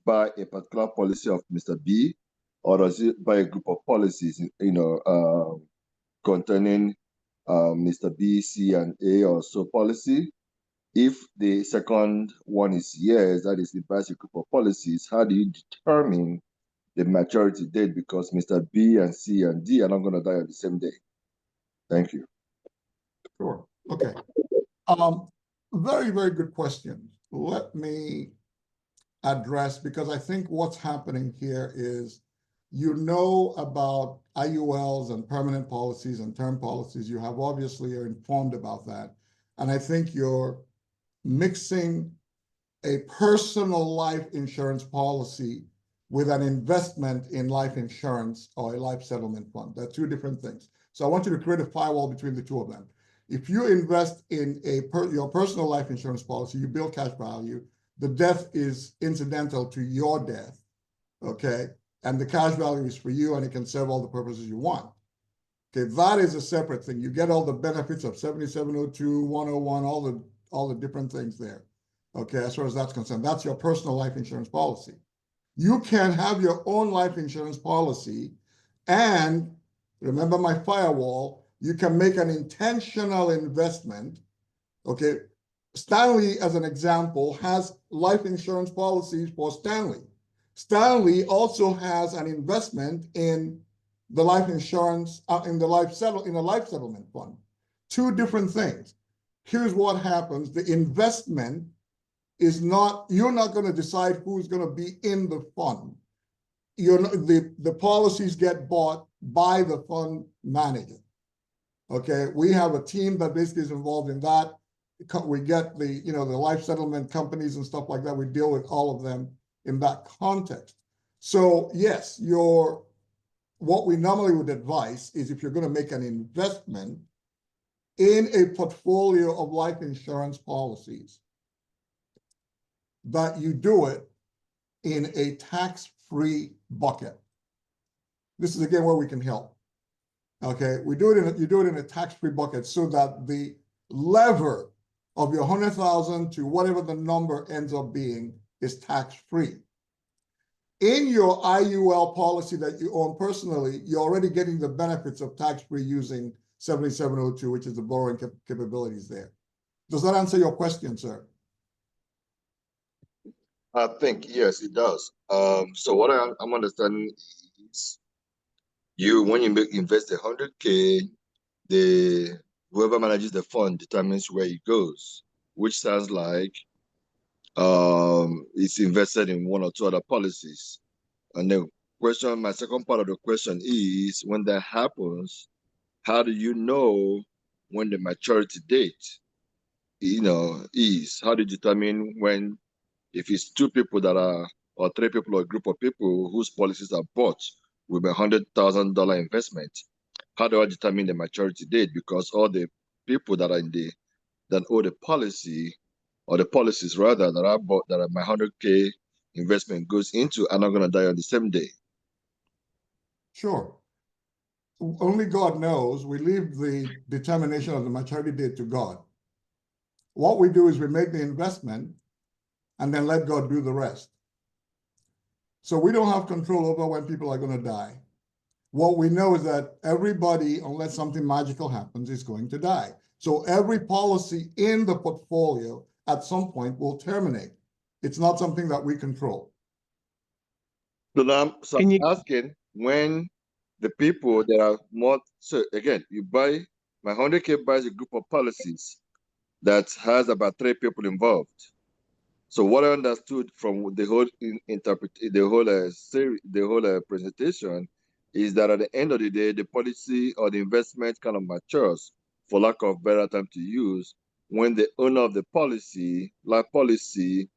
buy a particular policy of Mr. B, or does it buy a group of policies, containing Mr. B, C, and A or so policy? If the second one is yes, that is, it buys a group of policies, how do you determine the maturity date? Because Mr. B and C and D are not going to die on the same day. Thank you. Sure. Okay. Very, very good question. Let me address, because I think what's happening here is, you know about IULs and permanent policies and term policies. You have obviously are informed about that. And I think you're mixing a personal life insurance policy with an investment in life insurance or a life settlement fund. They're two different things. So I want you to create a firewall between the two of them. If you invest in your personal life insurance policy, you build cash value. The death is incidental to your death, okay? And the cash value is for you, and it can serve all the purposes you want. Okay, that is a separate thing. You get all the benefits of 7702, 101, all the different things there. Okay, as far as that's concerned, that's your personal life insurance policy. You can have your own life insurance policy, and remember my firewall, you can make an intentional investment. Okay, Stanley, as an example, has life insurance policies for Stanley. Stanley also has an investment in the life insurance, in a life settlement fund. Two different things. Here's what happens. The investment is not, you're not going to decide who's going to be in the fund. The policies get bought by the fund manager. Okay, we have a team that basically is involved in that. We get the life settlement companies and stuff like that. We deal with all of them in that context. So yes, what we normally would advise is, if you're going to make an investment in a portfolio of life insurance policies, that you do it in a tax-free bucket. This is again where we can help. Okay, you do it in a tax-free bucket, so that the lever of your 100,000 to whatever the number ends up being is tax-free. In your IUL policy that you own personally, you're already getting the benefits of tax-free using 7702, which is the borrowing capabilities there. Does that answer your question, sir? I think yes, it does. So what I'm understanding is, when you invest 100K, whoever manages the fund determines where it goes, which sounds like it's invested in one or two other policies. And the question, my second part of the question is, when that happens, how do you know when the maturity date, is? How do you determine when, if it's two people or three people or a group of people whose policies are bought with $100,000 investment? How do I determine the maturity date? Because all the people that owe the policy, or the policies rather, that are bought, that my 100K investment goes into, are not going to die on the same day. Sure. Only God knows. We leave the determination of the maturity date to God. What we do is we make the investment and then let God do the rest. So we don't have control over when people are going to die. What we know is that everybody, unless something magical happens, is going to die. So every policy in the portfolio at some point will terminate. It's not something that we control. So I'm asking, when the people that are more, so again, my 100K buys a group of policies that has about 3 people involved. So what I understood from the whole presentation is that at the end of the day, the policy or the investment kind of matures, for lack of better term to use, when the owner of the policy, life policy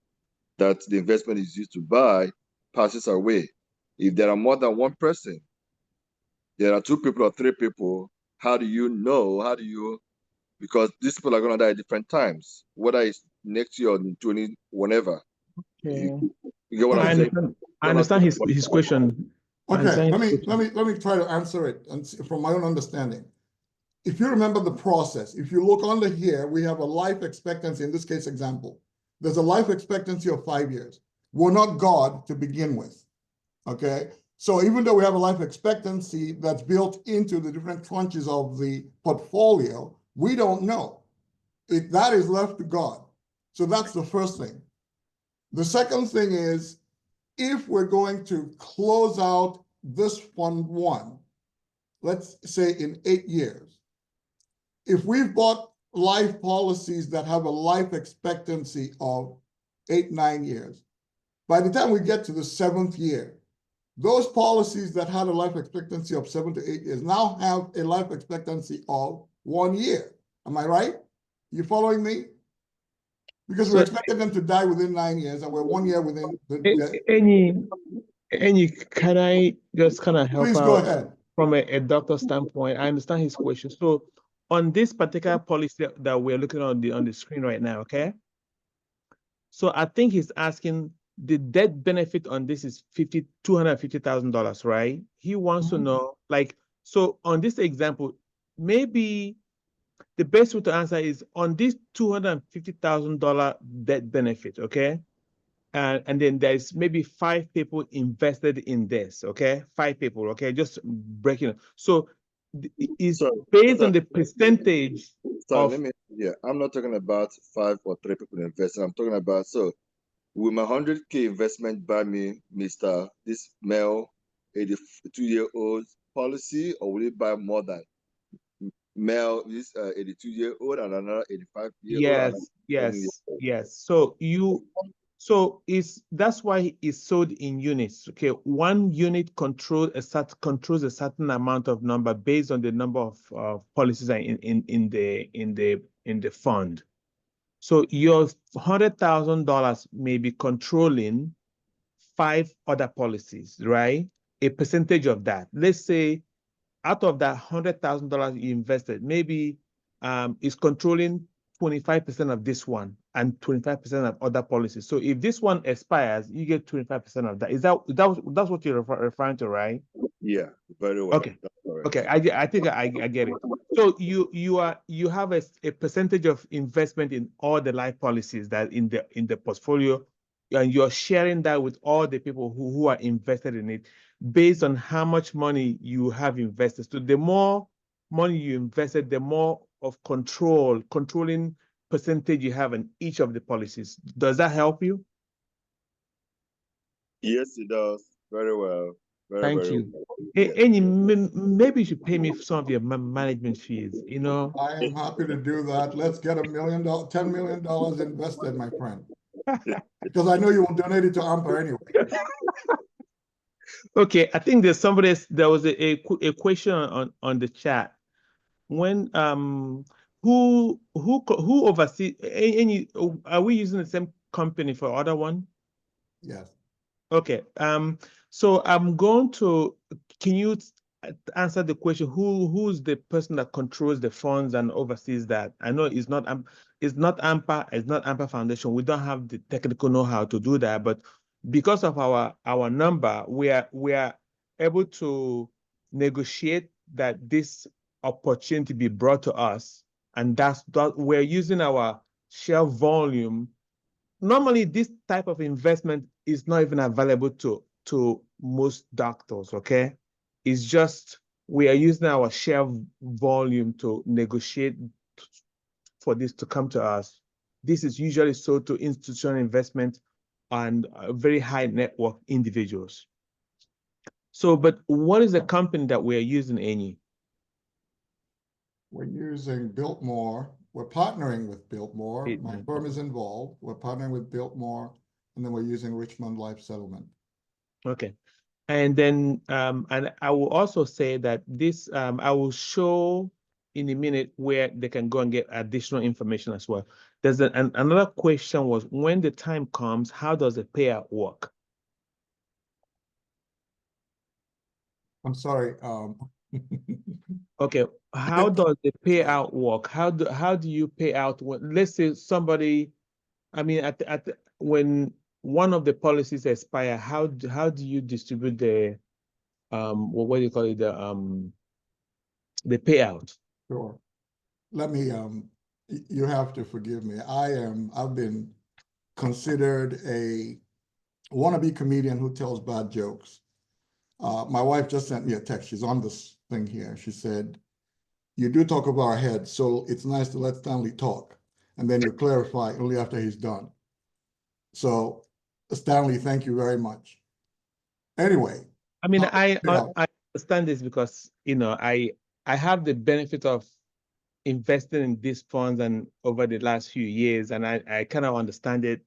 that the investment is used to buy, passes away. If there are more than one person, there are 2 people or 3 people, how do you know? How do you, because these people are going to die at different times, whether it's next year or in 20, whenever. Okay. You get what I I'm saying? understand. I understand his question. I Okay, understand let his me question. let me try to answer it and from my own understanding. If you remember the process, if you look under here, we have a life expectancy, in this case example. There's a life expectancy of 5 years. We're not God to begin with, okay? So even though we have a life expectancy that's built into the different tranches of the portfolio, we don't know. That is left to God. So that's the first thing. The second thing is, if we're going to close out this fund 1, let's say in 8 years, if we've bought life policies that have a life expectancy of 8, 9 years, by the time we get to the 7th year, those policies that had a life expectancy of 7 to 8 years now have a life expectancy of 1 year. Am I right? You following me? Because we So, expected them to die within 9 years, and we're 1 year within the. any, can I just kind of help Please go out ahead. from a doctor standpoint? I understand his question. So on this particular policy that we're looking on the screen right now, okay? So I think he's asking the death benefit on this is $250,000, right? He wants to know, like, so on this example, maybe the best way to answer is on this $250,000 death benefit, okay? And then there's maybe 5 people invested in this, okay? 5 people, okay? Just breaking it. So it's based on the percentage of. I'm not talking about 5 or 3 people investing. I'm talking about, so will my 100K investment buy me, Mr. this male 82-year-old policy, or will it buy more than male, this 82-year-old and another 85-year-old? Yes. So that's why it's sold in units. Okay, 1 unit controls a certain amount of number based on the number of policies in the fund. So your $100,000 may be controlling 5 other policies, right? A percentage of that. Let's say out of that $100,000 you invested, maybe is controlling 25% of this one and 25% of other policies. So if this one expires, you get 25% of that. That's what you're referring to, right? Yeah, very well. Okay. Okay, I think I get it. So you have a percentage of investment in all the life policies that in the portfolio, and you're sharing that with all the people who are invested in it based on how much money you have invested. So the more money you invested, the more of controlling percentage you have in each of the policies. Does that help you? Yes, it does. Very well. Thank Very you. well. Maybe you should pay me some of your management fees, you know? I am happy to do that. Let's get $1 million, $10 million invested, my friend. Because I know you will donate it to ANPA anyway. Okay, I think there was a question on the chat. When who oversees any, are we using the same company for other one? Yes. Okay. So I'm going to, can you answer the question, who's the person that controls the funds and oversees that? I know it's not ANPA, it's not ANPA Foundation. We don't have the technical know-how to do that, but because of our number, we are able to negotiate that this opportunity be brought to us, and that we're using our share volume. Normally, this type of investment is not even available to most doctors, okay? It's just we are using our share volume to negotiate for this to come to us. This is usually sold to institutional investment and very high net worth individuals. So, but what is the company that we're using, Amy? We're using Biltmore. We're partnering with Biltmore. My Biltmore. firm is involved. We're partnering with Biltmore, and then we're using Richmond Life Settlement. Okay. And then, and I will also say that this, I will show in a minute where they can go and get additional information as well. There's another question was, when the time comes, how does the payout work? I'm sorry. Okay, how does the payout work? How do you pay out when, let's say somebody, I mean, when one of the policies expire, how do you distribute the what do you call it, the payout? Sure. Let me, you have to forgive me. I've been considered a wannabe comedian who tells bad jokes. My wife just sent me a text. She's on this thing here. She said, "You do talk over our heads, so it's nice to let Stanley talk. And then you clarify only after he's done." So Stanley, thank you very much. Anyway. I mean, yeah. I understand this because, you know, I have the benefit of investing in these funds and over the last few years, and I kind of understand it.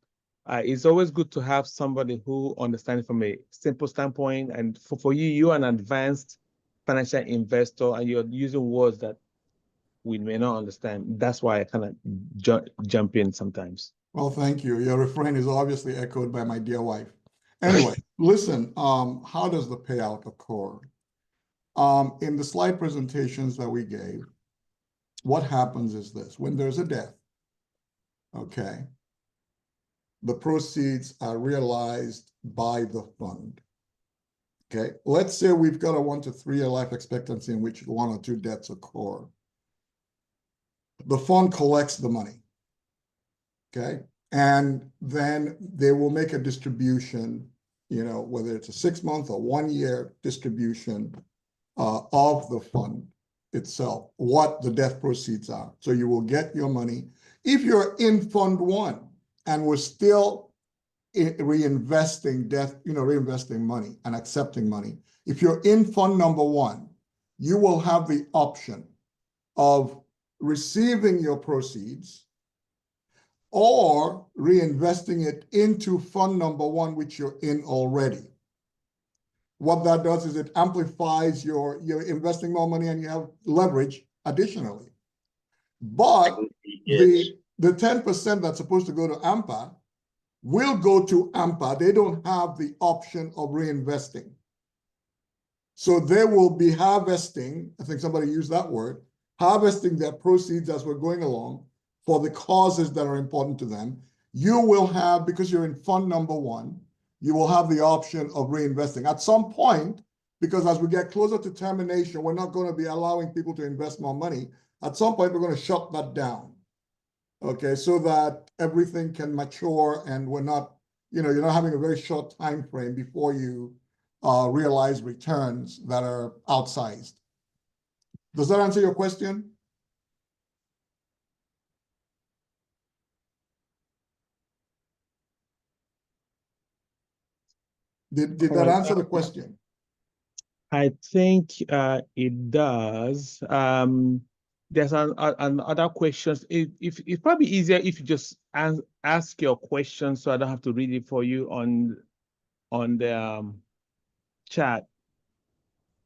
It's always good to have somebody who understands it from a simple standpoint. And for you, you're an advanced financial investor and you're using words that we may not understand. That's why I kind of jump in sometimes. Well, thank you. Your refrain is obviously echoed by my dear wife. Anyway, listen, how does the payout occur? In the slide presentations that we gave, what happens is this: when there's a death, okay, the proceeds are realized by the fund. Okay, let's say we've got a 1 to 3 year life expectancy in which 1 or 2 deaths occur. The fund collects the money, okay, and then they will make a distribution, you know, whether it's a 6-month or 1 year distribution of the fund itself, what the death proceeds are. So you will get your money. If you're in Fund 1 and we're still reinvesting reinvesting money and accepting money, if you're in Fund number 1, you will have the option of receiving your proceeds or reinvesting it into Fund number 1, which you're in already. What that does is it amplifies you're investing more money and you have leverage additionally. But the 10% that's supposed to go to ANPA will go to ANPA. They don't have the option of reinvesting. So they will be harvesting, I think somebody used that word, harvesting their proceeds as we're going along for the causes that are important to them. You will have, because you're in Fund number 1, you will have the option of reinvesting at some point, because as we get closer to termination, we're not going to be allowing people to invest more money. At some point, we're going to shut that down, okay, so that everything can mature and we're not, you're not having a very short time frame before you realize returns that are outsized. Does that answer your question? Did that answer the question? I think it does. There's other questions. It's probably easier if you just ask your question, so I don't have to read it for you on the chat.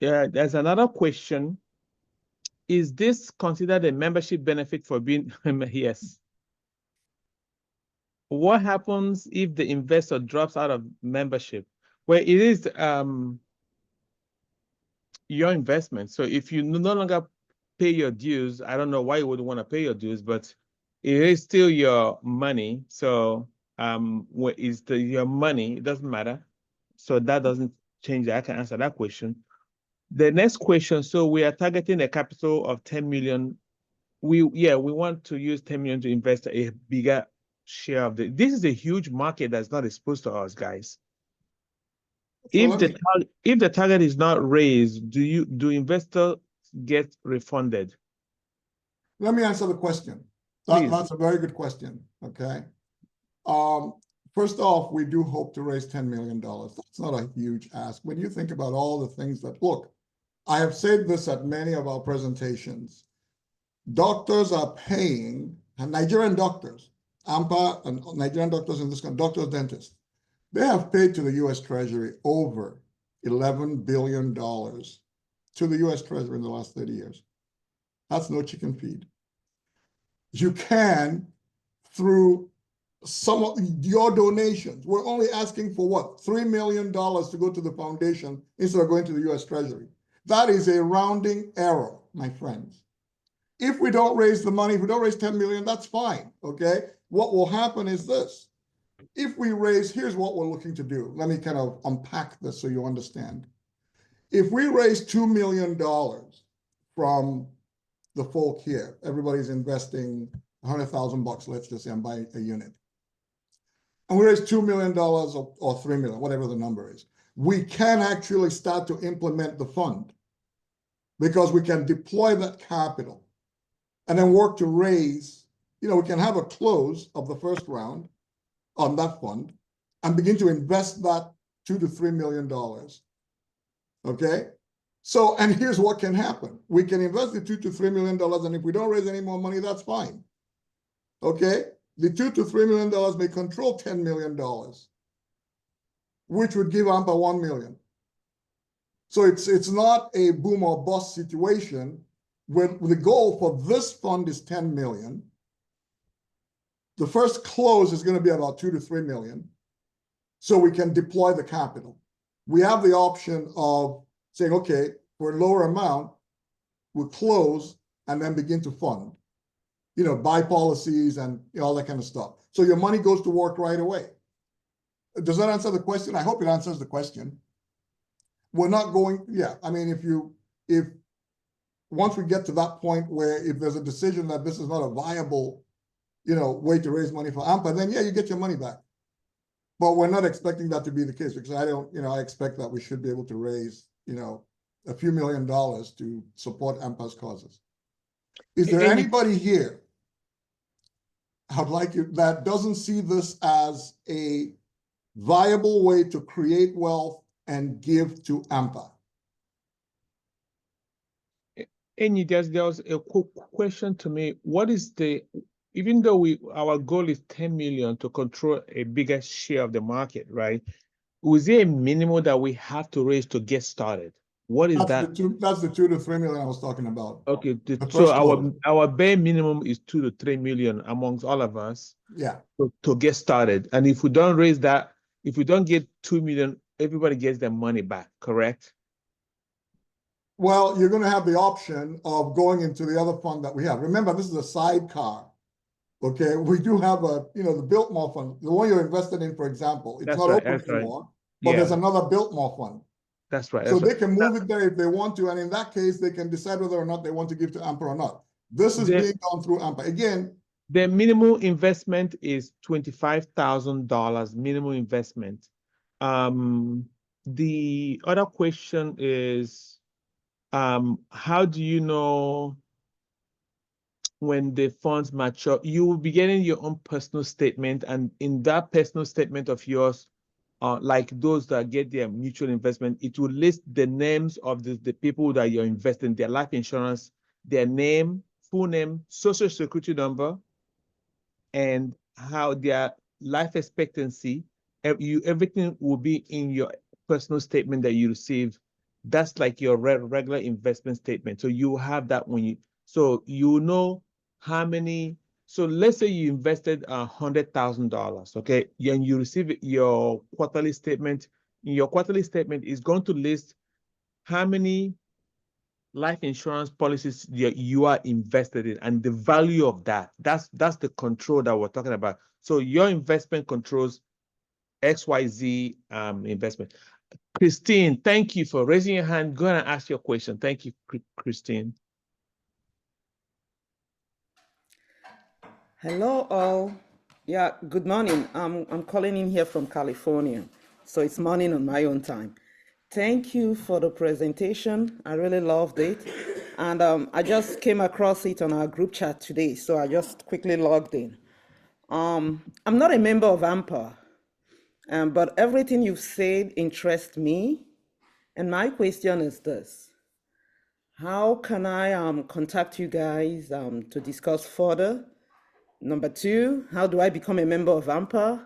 Yeah, there's another question. Is this considered a membership benefit for being yes? What happens if the investor drops out of membership? Well, it is your investment. So if you no longer pay your dues, I don't know why you would want to pay your dues, but it is still your money. So what is your money? It doesn't matter. So that doesn't change that. I can answer that question. The next question, so we are targeting a capital of 10 million. We want to use 10 million to invest a bigger share of this is a huge market that's not exposed to us, guys. If the target is not raised, do investors get refunded? Let me answer the question. That's a very good question. Okay. First off, we do hope to raise $10 million. That's not a huge ask. When you think about all the things that, look, I have said this at many of our presentations. Doctors are paying, and Nigerian doctors, ANPA and Nigerian doctors in this country, doctors, dentists, they have paid to the U.S. Treasury over $11 billion to the U.S. Treasury in the last 30 years. That's no chicken feed. You can, through some of your donations, we're only asking for what? $3 million to go to the foundation instead of going to the US Treasury. That is a rounding error, my friends. If we don't raise the money, if we don't raise 10 million, that's fine, okay? What will happen is this. If we raise, here's what we're looking to do. Let me kind of unpack this so you understand. If we raise $2 million from the folk here, everybody's investing $100,000, let's just say, and buy a unit. And we raise $2 million or $3 million, whatever the number is. We can actually start to implement the fund because we can deploy that capital and then work to raise, we can have a close of the first round on that fund and begin to invest that $2 to $3 million. Okay? So, and here's what can happen. We can invest the $2 to $3 million, and if we don't raise any more money, that's fine. Okay? The $2 to $3 million may control $10 million, which would give ANPA $1 million. So it's not a boom or bust situation when the goal for this fund is 10 million. The first close is going to be about 2 to 3 million. So we can deploy the capital. We have the option of saying, okay, for a lower amount, we'll close and then begin to fund, buy policies and all that kind of stuff. So your money goes to work right away. Does that answer the question? I hope it answers the question. We're not going, I mean, if once we get to that point where if there's a decision that this is not a viable, way to raise money for ANPA, then you get your money back. But we're not expecting that to be the case because I expect that we should be able to raise, a few $1 million to support ANPA's causes. Is there anybody here that doesn't see this as a viable way to create wealth and give to ANPA? And there was a quick question to me. What is even though our goal is 10 million to control a bigger share of the market, right? Was there a minimum that we have to raise to get started? What is that? That's the 2 to 3 million I was talking about. Okay, so our bare minimum is 2 to 3 million amongst all of us. Yeah. To get started. And if we don't raise that, if we don't get 2 million, everybody gets their money back, correct? Well, you're going to have the option of going into the other fund that we have. Remember, this is a sidecar. Okay, we do have the Biltmore fund, the one you're invested in, for example. It's not open anymore, but there's another Biltmore fund. That's right. So they can move it there if they want to, and in that case, they can decide whether or not they want to give to ANPA or not. This is being done through ANPA. Again, the minimum investment is $25,000 minimum investment. The other question is, how do you know when the funds mature? You will be getting your own personal statement, and in that personal statement of yours, like those that get their mutual investment, it will list the names of the people that you're investing, their life insurance, their name, full name, social security number, and how their life expectancy. Everything will be in your personal statement that you receive. That's like your regular investment statement. So you have that so you know how many. So let's say you invested $100,000, okay, and you receive your quarterly statement. In your quarterly statement is going to list how many life insurance policies you are invested in and the value of that. That's the control that we're talking about. So your investment controls XYZ investment. Christine, thank you for raising your hand. Go ahead and ask your question. Thank you, Christine. Hello all. Yeah, good morning. I'm calling in here from California, so it's morning on my own time. Thank you for the presentation. I really loved it. And I just came across it on our group chat today, so I just quickly logged in. I'm not a member of ANPA, but everything you've said interests me. And my question is this: how can I contact you guys to discuss further? Number 2, how do I become a member of ANPA?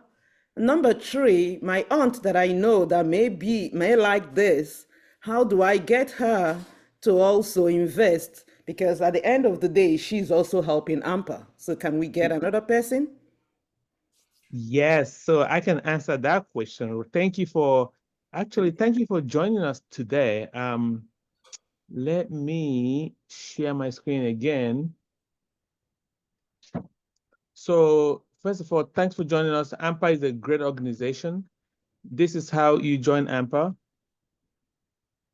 Number 3, my aunt that I know that may like this, how do I get her to also invest Because at the end of the day, she's also helping ANPA. So can we get another person? Yes, so I can answer that question. Thank you for joining us today. Let me share my screen again. So first of all, thanks for joining us. ANPA is a great organization. This is how you join ANPA.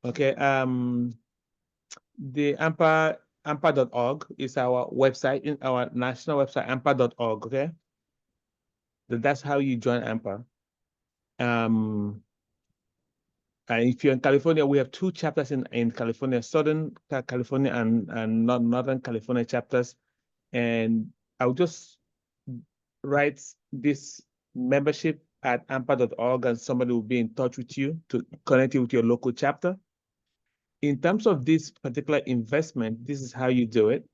Okay, the ANPA.org is our website, in our national website, ANPA.org, okay? That's how you join ANPA. And if you're in California, we have 2 chapters in California, Southern California and Northern California chapters. And I'll just write this membership at ANPA.org and somebody will be in touch with you to connect you with your local chapter. In terms of this particular investment, this is how you do it.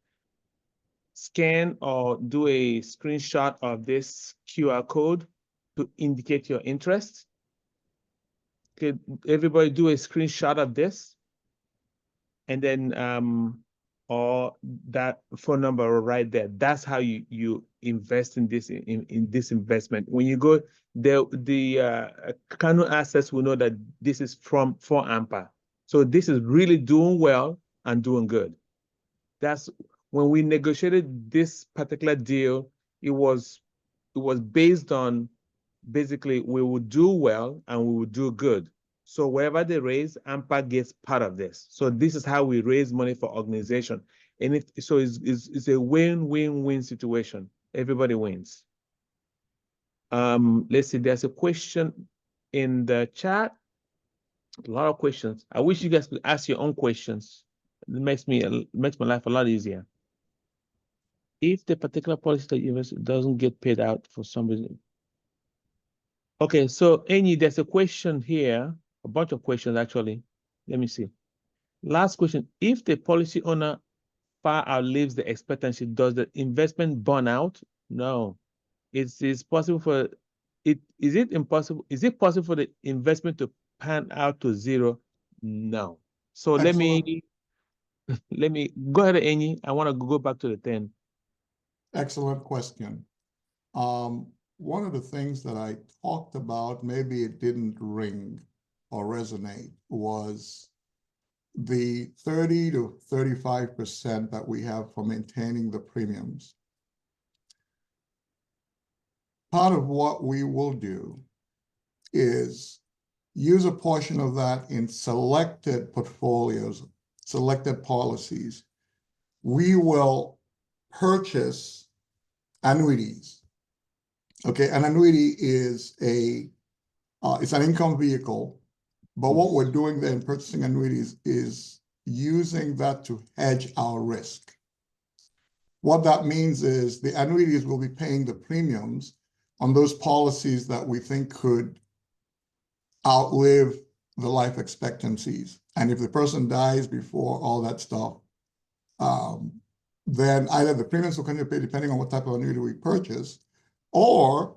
Scan or do a screenshot of this QR code to indicate your interest. Okay, everybody do a screenshot of this. And then or that phone number right there. That's how you invest in this in this investment. When you go, the Kano Assets will know that this is for ANPA. So this is really doing well and doing good. That's when we negotiated this particular deal, it was based on basically we would do well and we would do good. So wherever they raise, ANPA gets part of this. So this is how we raise money for organization. And it's a win-win-win situation. Everybody wins. Let's see, there's a question in the chat. A lot of questions. I wish you guys could ask your own questions. It makes my life a lot easier. If the particular policy that you invest doesn't get paid out for some reason. Okay, so Annie, there's a question here, a bunch of questions actually. Let me see. Last question, if the policy owner far outlives the expectancy, does the investment burn out? No. Is it possible for the investment to pan out to zero? No. So Excellent. let me go ahead, Annie. I want to go back to the 10. Excellent question. One of the things that I talked about, maybe it didn't ring or resonate, was the 30 to 35% that we have for maintaining the premiums. Part of what we will do is use a portion of that in selected portfolios, selected policies. We will purchase annuities. Okay, an annuity is it's an income vehicle, but what we're doing there in purchasing annuities is using that to hedge our risk. What that means is the annuities will be paying the premiums on those policies that we think could outlive the life expectancies. And if the person dies before all that stuff, then either the premiums will continue to pay depending on what type of annuity we purchase, or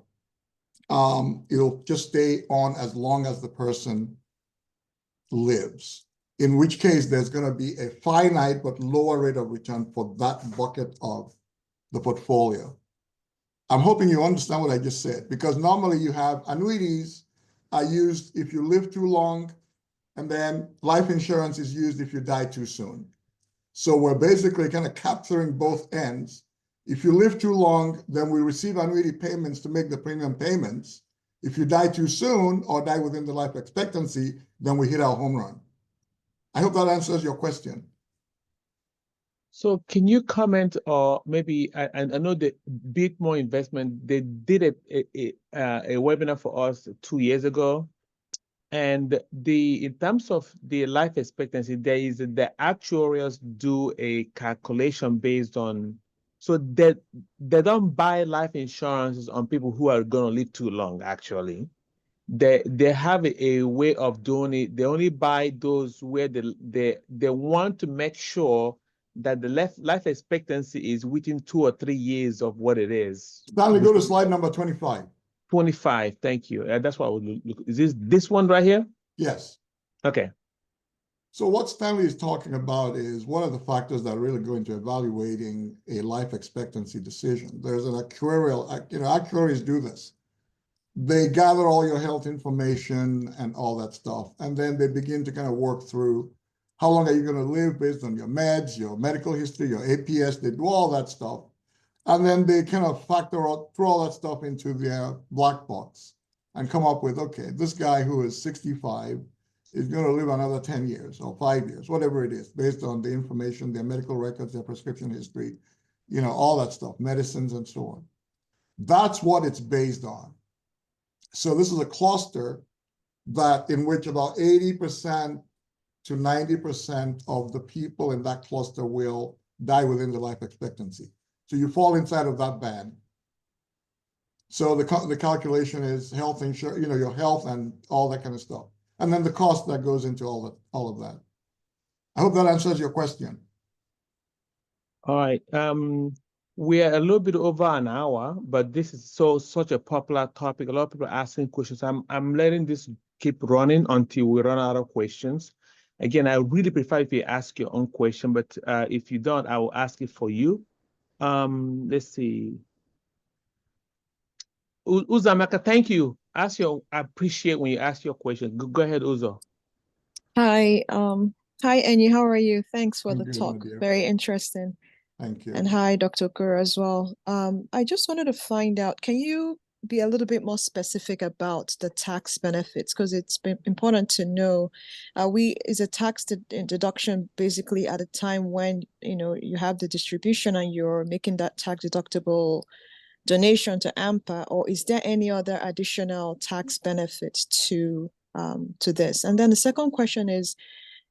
it'll just stay on as long as the person lives, in which case there's going to be a finite but lower rate of return for that bucket of the portfolio. I'm hoping you understand what I just said, because normally you have annuities are used if you live too long, and then life insurance is used if you die too soon. So we're basically kind of capturing both ends. If you live too long, then we receive annuity payments to make the premium payments. If you die too soon or die within the life expectancy, then we hit our home run. I hope that answers your question. So can you comment, or maybe I know the Bitmore Investment, they did a webinar for us 2 years ago, and in terms of the life expectancy, the actuaries do a calculation based on, so that they don't buy life insurances on people who are going to live too long. Actually, they have a way of doing it. They only buy those where they want to make sure that the life expectancy is within 2 or 3 years of what it is. Stanley, go to slide number 25. 25, thank you. That's what I would look. Is this one right here? Yes. Okay. So what Stanley is talking about is one of the factors that really go into evaluating a life expectancy decision. There's an actuarial, actuaries do this. They gather all your health information and all that stuff, and then they begin to kind of work through how long are you going to live based on your meds, your medical history, your APS. They do all that stuff, and then they kind of throw all that stuff into their black box and come up with, okay, this guy who is 65 is going to live another 10 years or 5 years, whatever it is, based on the information, their medical records, their prescription history, all that stuff, medicines and so on. That's what it's based on. So this is a cluster in which about 80% to 90% of the people in that cluster will die within the life expectancy. So you fall inside of that band. So the calculation is health insurance, your health and all that kind of stuff. And then the cost that goes into all of that. I hope that answers your question. All right. We are a little bit over an hour, but this is such a popular topic. A lot of people are asking questions. I'm letting this keep running until we run out of questions. Again, I really prefer if you ask your own question, but if you don't, I will ask it for you. Let's see. Uzamaka, thank you. I appreciate when you ask your question. Go ahead, Uzo. Hi, Enyi, how are you? Thanks for I'm the good, talk. my dear. Very interesting. Thank you. And hi, Dr. Okura as well. I just wanted to find out, can you be a little bit more specific about the tax benefits? Because it's been important to know, is a tax deduction basically at a time when, you have the distribution and you're making that tax deductible donation to ANPA, or is there any other additional tax benefits to this? And then the second question is,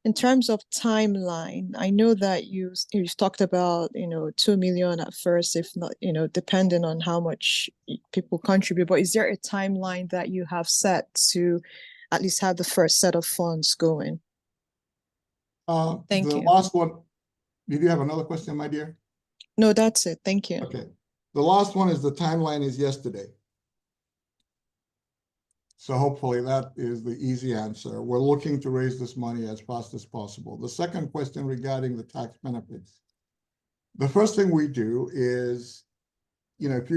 in terms of timeline, I know that you've talked about 2 million at first, if not depending on how much people contribute. But is there a timeline that you have set to at least have the first set of funds going? Thank you. The last one. Did you have another question, my dear? No, that's it. Thank you. Okay. The last one is the timeline is yesterday. So hopefully that is the easy answer. We're looking to raise this money as fast as possible. The second question regarding the tax benefits. The first thing we do is, if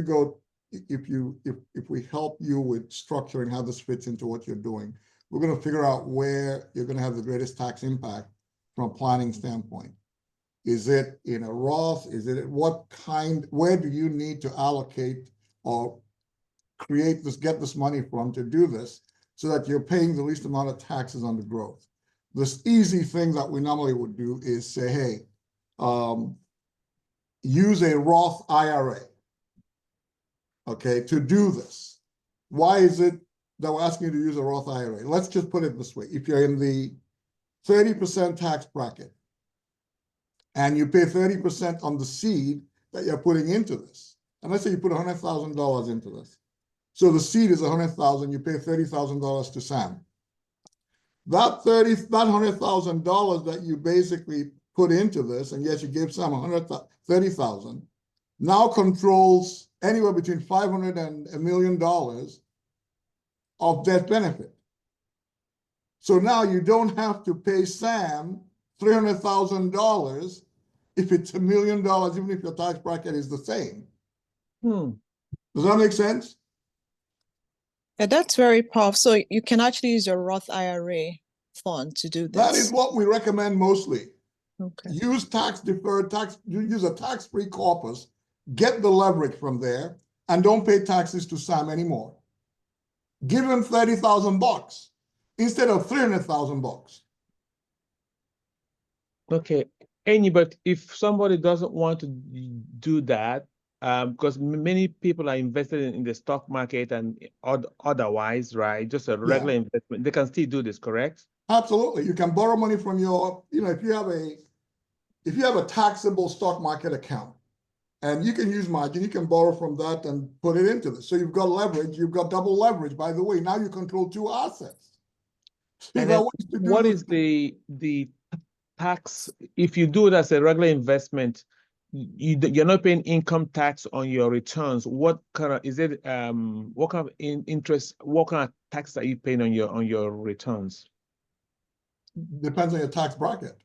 we help you with structuring how this fits into what you're doing, we're going to figure out where you're going to have the greatest tax impact from a planning standpoint. Is it in a Roth? Where do you need to allocate or get this money from to do this so that you're paying the least amount of taxes on the growth? This easy thing that we normally would do is say, hey, use a Roth IRA, okay, to do this. Why is it that we're asking you to use a Roth IRA? Let's just put it this way. If you're in the 30% tax bracket and you pay 30% on the seed that you're putting into this, and let's say you put $100,000 into this. So the seed is $100,000, you pay $30,000 to Sam. That $100,000 that you basically put into this, and yes, you gave Sam $30,000, now controls anywhere between $500 and $1 million of death benefit. So now you don't have to pay Sam $300,000 if it's $1 million, even if your tax bracket is the same. Does that make sense? Yeah, that's very powerful. So you can actually use your Roth IRA fund to do this. That is what we recommend mostly. Okay. Use use a tax-free corpus, get the leverage from there, and don't pay taxes to Sam anymore. Give him $30,000 instead of $300,000. Okay, but if somebody doesn't want to do that, because many people are invested in the stock market and otherwise, right? Just a regular investment, they can still do this, correct? Absolutely. You can borrow money from your, if you have a taxable stock market account and you can use margin, you can borrow from that and put it into this. So you've got leverage, you've got double leverage, by the way. Now you control two assets. And then what is the tax if you do it as a regular investment? You're not paying income tax on your returns. What kind of what kind of interest? What kind of tax are you paying on your returns? Depends on your tax bracket.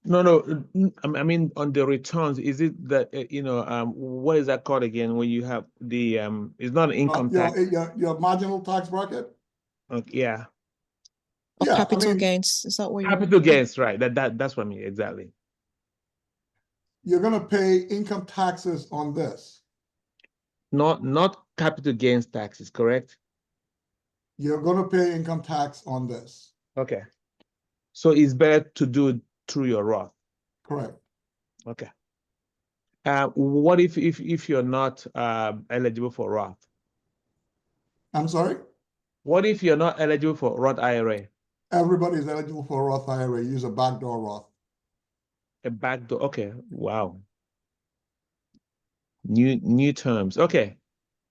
No, no, I mean on the returns, is it that what is that called again when you have the it's not an income tax? Your marginal tax bracket? Okay, yeah, Or Yeah, I capital mean, gains, is that what you mean? capital gains, right? That's what I mean exactly. you're gonna pay income taxes on this. Not capital gains taxes, correct? You're gonna pay income tax on this, Okay, so it's better to do it through your Roth. correct? Okay. What if you're not eligible for Roth? I'm sorry? What if you're not eligible for Roth IRA? Everybody's eligible for a Roth IRA, use a backdoor Roth. A backdoor. Okay. Wow. New terms. Okay.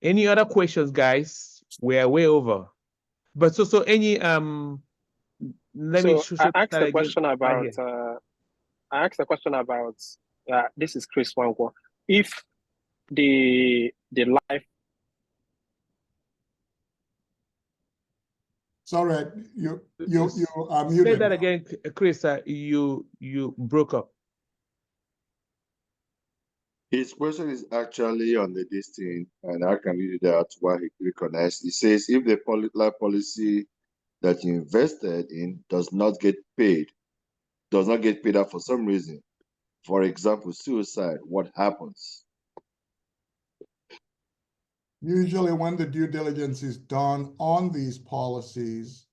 Any other questions, guys? We are way over. But so any let me So I asked start a again question right about here. this is Chris Wangwo. If the life Sorry, you are Say muted. that again, Chris. You broke up. His question is actually on the this thing, and I can read it out while he reconnects. It says, if the life policy that you invested in does not get paid out for some reason, for example, suicide, what happens? Usually when the due diligence is done on these policies,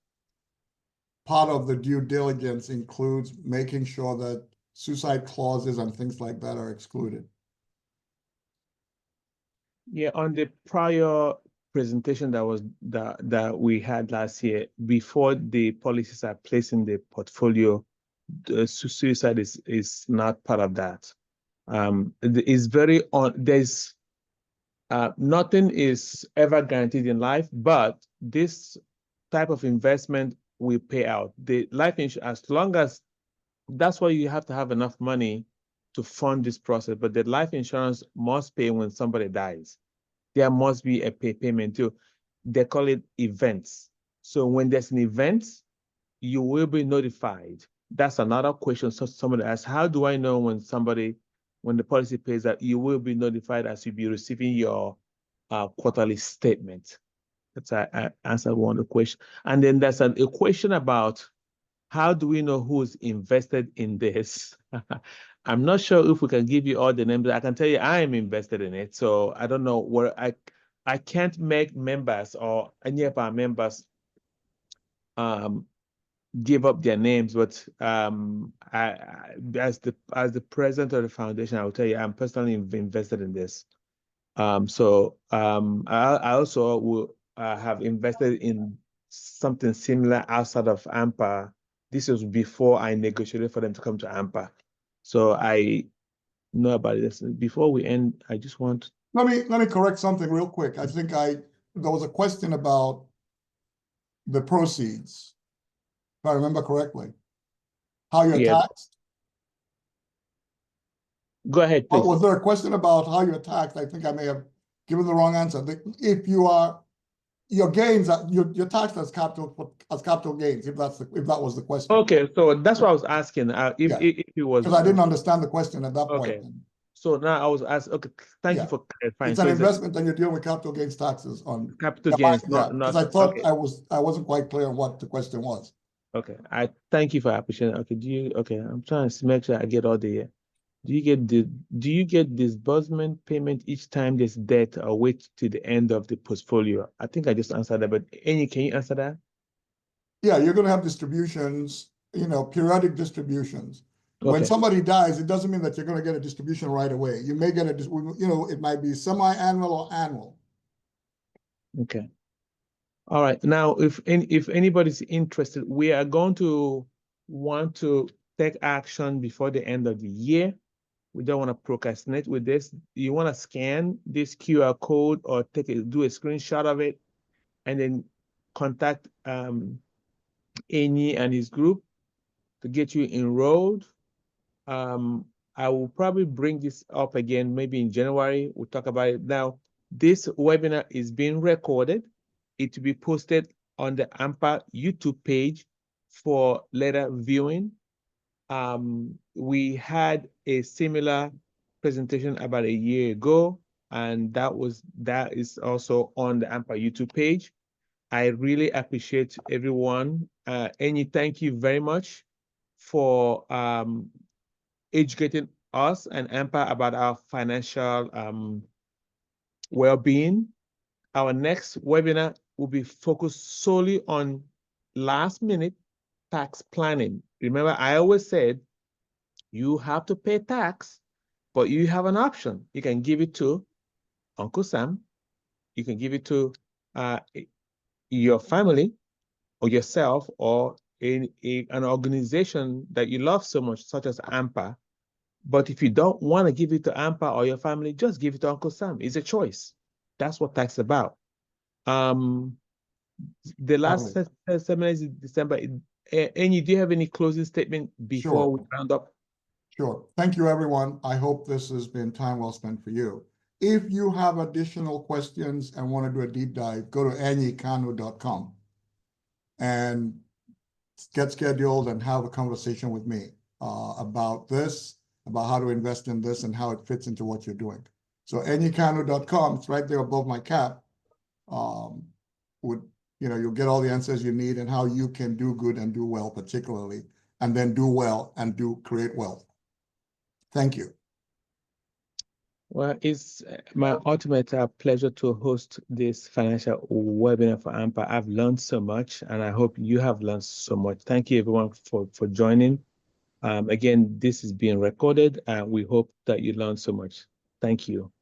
part of the due diligence includes making sure that suicide clauses and things like that are excluded. Yeah, on the prior presentation that we had last year, before the policies are placed in the portfolio, the suicide is not part of that. It's very there's nothing is ever guaranteed in life, but this type of investment will pay out. The life insurance, as long as that's why you have to have enough money to fund this process, but the life insurance must pay when somebody dies. There must be a payment too. They call it events. So when there's an event, you will be notified. That's another question. So somebody asks, how do I know when the policy pays that? You will be notified as you'll be receiving your quarterly statement. That's I answered one of the questions. And then there's a question about how do we know who's invested in this? I'm not sure if we can give you all the names. I can tell you I am invested in it. So I don't know where I can't make members or any of our members give up their names, but as the president of the foundation, I will tell you I'm personally invested in this. I also will have invested in something similar outside of ANPA. This was before I negotiated for them to come to ANPA. So I know about this. Before we end, I just want. Let me correct something real quick. I think there was a question about the proceeds, if I remember correctly. How you're taxed? Go ahead, please. Was there a question about how you're taxed? I think I may have given the wrong answer. If you are, your gains, you're taxed as capital gains, if that was the question. Okay, so that's what I was asking. If it was, because I didn't understand the question at that okay. point. So now I was asking. Okay, thank you for clarifying. It's an investment, and you're dealing with capital gains taxes on capital gains. Because I thought I wasn't quite clear on what the question was. Okay, I thank you for appreciating. Okay, I'm trying to make sure I get all the. Do you get disbursement payment each time there's debt, or wait to the end of the portfolio? I think I just answered that, but can you answer that? Yeah, you're going to have distributions, periodic distributions. Okay. When somebody dies, it doesn't mean that you're going to get a distribution right away. You may get it might be semi-annual or annual. Okay. All right. Now, if anybody's interested, we are going to want to take action before the end of the year. We don't want to procrastinate with this. You want to scan this QR code or do a screenshot of it, and then contact Amy and his group to get you enrolled. I will probably bring this up again, maybe in January. We'll talk about it. Now, this webinar is being recorded. It will be posted on the ANPA YouTube page for later viewing. We had a similar presentation about a year ago, and that is also on the ANPA YouTube page. I really appreciate everyone. Enyi, thank you very much for educating us and ANPA about our financial well-being. Our next webinar will be focused solely on last-minute tax planning. Remember, I always said you have to pay tax, but you have an option. You can give it to Uncle Sam. You can give it to your family or yourself or an organization that you love so much, such as ANPA. But if you don't want to give it to ANPA or your family, just give it to Uncle Sam. It's a choice. That's what tax is about. The last seminar is in December. Enyi, do you have any closing statement before we round up? Sure. Thank you, everyone. I hope this has been time well spent for you. If you have additional questions and want to do a deep dive, go to enyikanu.com and get scheduled and have a conversation with me about this, about how to invest in this and how it fits into what you're doing. So enyikanu.com, it's right there above my cap. You'll get all the answers you need and how you can do good and do well, particularly, and then do well and create wealth. Thank you. Well, it's my ultimate pleasure to host this financial webinar for ANPA. I've learned so much, and I hope you have learned so much. Thank you, everyone, for joining. Again, this is being recorded, and we hope that you learned so much. Thank you.